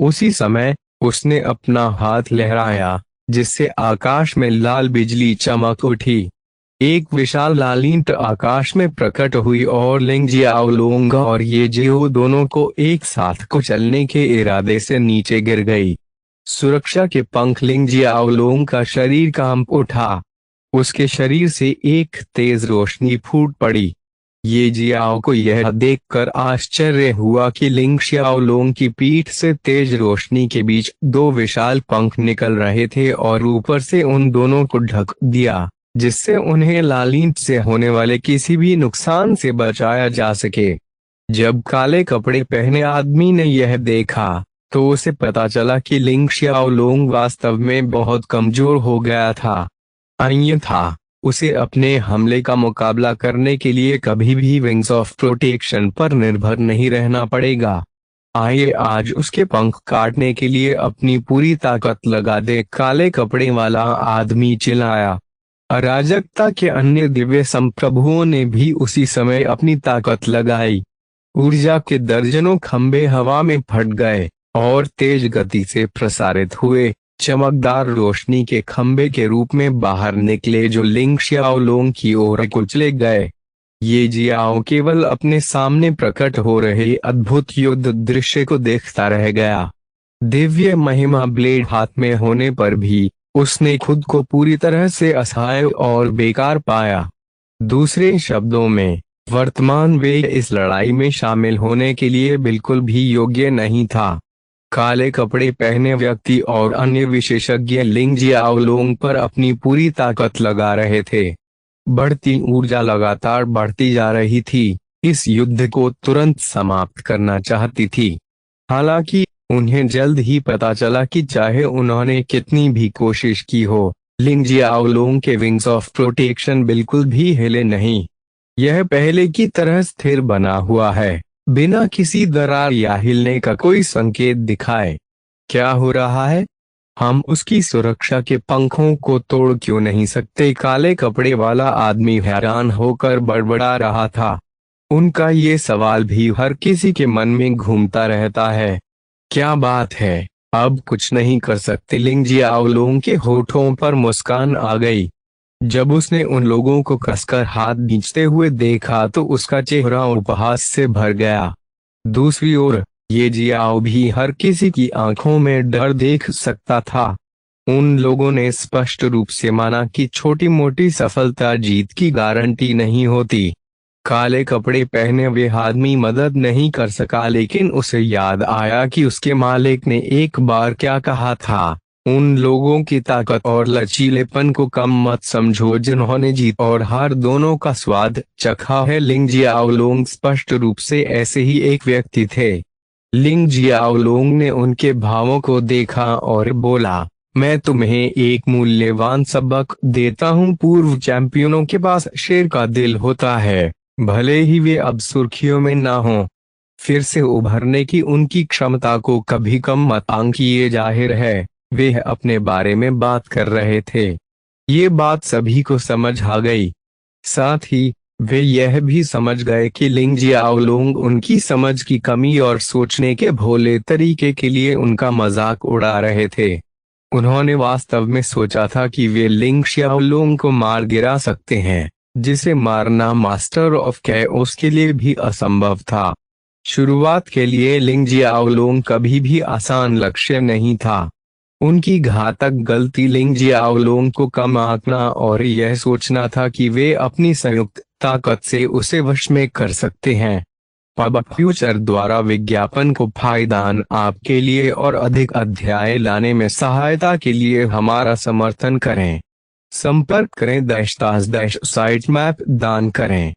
उसी समय उसने अपना हाथ लहराया जिससे आकाश में लाल बिजली चमक उठी। एक विशाल लालिंट आकाश में प्रकट हुई और लिंग जियाओलोंग और ये जियो दोनों को एक साथ कुचलने के इरादे से नीचे गिर गई। सुरक्षा के पंख। लिंग जियाओलोंग का शरीर कांप उठा। उसके शरीर से एक तेज रोशनी फूट पड़ी। ये जियाओ को यह देखकर आश्चर्य हुआ कि लिंग जियाओलोंग की पीठ से तेज रोशनी के बीच दो विशाल पंख निकल रहे थे और ऊपर से उन दोनों को ढक दिया, जिससे उन्हें लालिंट से होने वाले किसी भी नुकसान से बचाया जा सके। जब काले कपड़े पहने आदमी ने यह देखा तो उसे पता चला कि लिंग जियाओलोंग वास्तव में बहुत कमजोर हो गया था। अन्यथा उसे अपने हमले का मुकाबला करने के लिए कभी भी विंग्स ऑफ प्रोटेक्शन पर निर्भर नहीं रहना पड़ेगा। आइए आज उसके पंख काटने के लिए अपनी पूरी ताकत लगा दे। काले कपड़े वाला आदमी चिल्लाया। अराजकता के अन्य दिव्य संप्रभुओं ने भी उसी समय अपनी ताकत लगाई। ऊर्जा के दर्जनों खंभे हवा में फट गए और तेज गति से प्रसारित हुए चमकदार रोशनी के खंभे के रूप में बाहर निकले जो लिंग जियाओलोंग की ओर कुचले गए। ये जियाओ केवल अपने सामने प्रकट हो रहे अद्भुत युद्ध दृश्य को देखता रह गया। दिव्य महिमा ब्लेड हाथ में होने पर भी उसने खुद को पूरी तरह से असहाय और बेकार पाया। दूसरे शब्दों में, वर्तमान वे इस लड़ाई में शामिल होने के लिए बिल्कुल भी योग्य नहीं था। काले कपड़े पहने व्यक्ति और अन्य विशेषज्ञ लिंग जियाओलोंग पर अपनी पूरी ताकत लगा रहे थे। बढ़ती ऊर्जा लगातार बढ़ती जा रही थी, इस युद्ध को तुरंत समाप्त करना चाहती थी। हालांकि उन्हें जल्द ही पता चला कि चाहे उन्होंने कितनी भी कोशिश की हो, लिंग जियाओलोंग के विंग्स ऑफ प्रोटेक्शन बिल्कुल भी हिले नहीं। यह पहले की तरह स्थिर बना हुआ है, बिना किसी दरार या हिलने का कोई संकेत दिखाए। क्या हो रहा है? हम उसकी सुरक्षा के पंखों को तोड़ क्यों नहीं सकते? काले कपड़े वाला आदमी हैरान होकर बड़बड़ा रहा था। उनका ये सवाल भी हर किसी के मन में घूमता रहता है। क्या बात है, अब कुछ नहीं कर सकते? लिंग जियाओलोंग के होठों पर मुस्कान आ गई। जब उसने उन लोगों को कसकर हाथ खींचते हुए देखा तो उसका चेहरा उपहास से भर गया। दूसरी ओर, ये जियाओ भी हर किसी की आंखों में डर देख सकता था। उन लोगों ने स्पष्ट रूप से माना कि छोटी मोटी सफलता जीत की गारंटी नहीं होती। काले कपड़े पहने वे आदमी मदद नहीं कर सका, लेकिन उसे याद आया कि उसके मालिक ने एक बार क्या कहा था, उन लोगों की ताकत और लचीलेपन को कम मत समझो जिन्होंने जीत और हार दोनों का स्वाद चखा है। लिंग जियाओलोंग स्पष्ट रूप से ऐसे ही एक व्यक्ति थे। लिंग जियाओलोंग ने उनके भावों को देखा और बोला, मैं तुम्हें एक मूल्यवान सबक देता हूँ। पूर्व चैंपियनों के पास शेर का दिल होता है, भले ही वे अब सुर्खियों में ना हों। फिर से उभरने की उनकी क्षमता को कभी कम मत आंकिए। जाहिर है वे अपने बारे में बात कर रहे थे। ये बात सभी को समझ आ गई। साथ ही वे यह भी समझ गए कि लिंग जियाओलोंग उनकी समझ की कमी और सोचने के भोले तरीके के लिए उनका मजाक उड़ा रहे थे। उन्होंने वास्तव में सोचा था कि वे लिंग जियाओलोंग को मार गिरा सकते हैं, जिसे मारना मास्टर ऑफ कैओस के लिए भी असंभव था। शुरुआत के लिए लिंग जियाओलोंग कभी भी आसान लक्ष्य नहीं था। उनकी घातक गलती लिंग जियाओलोंग को कम आंकना और यह सोचना था कि वे अपनी संयुक्त ताकत से उसे वश में कर सकते हैं। पब फ्यूचर द्वारा विज्ञापन को फायदान आपके लिए और अधिक अध्याय लाने में सहायता के लिए हमारा समर्थन करें। संपर्क करें -- साइट मैप दान करें।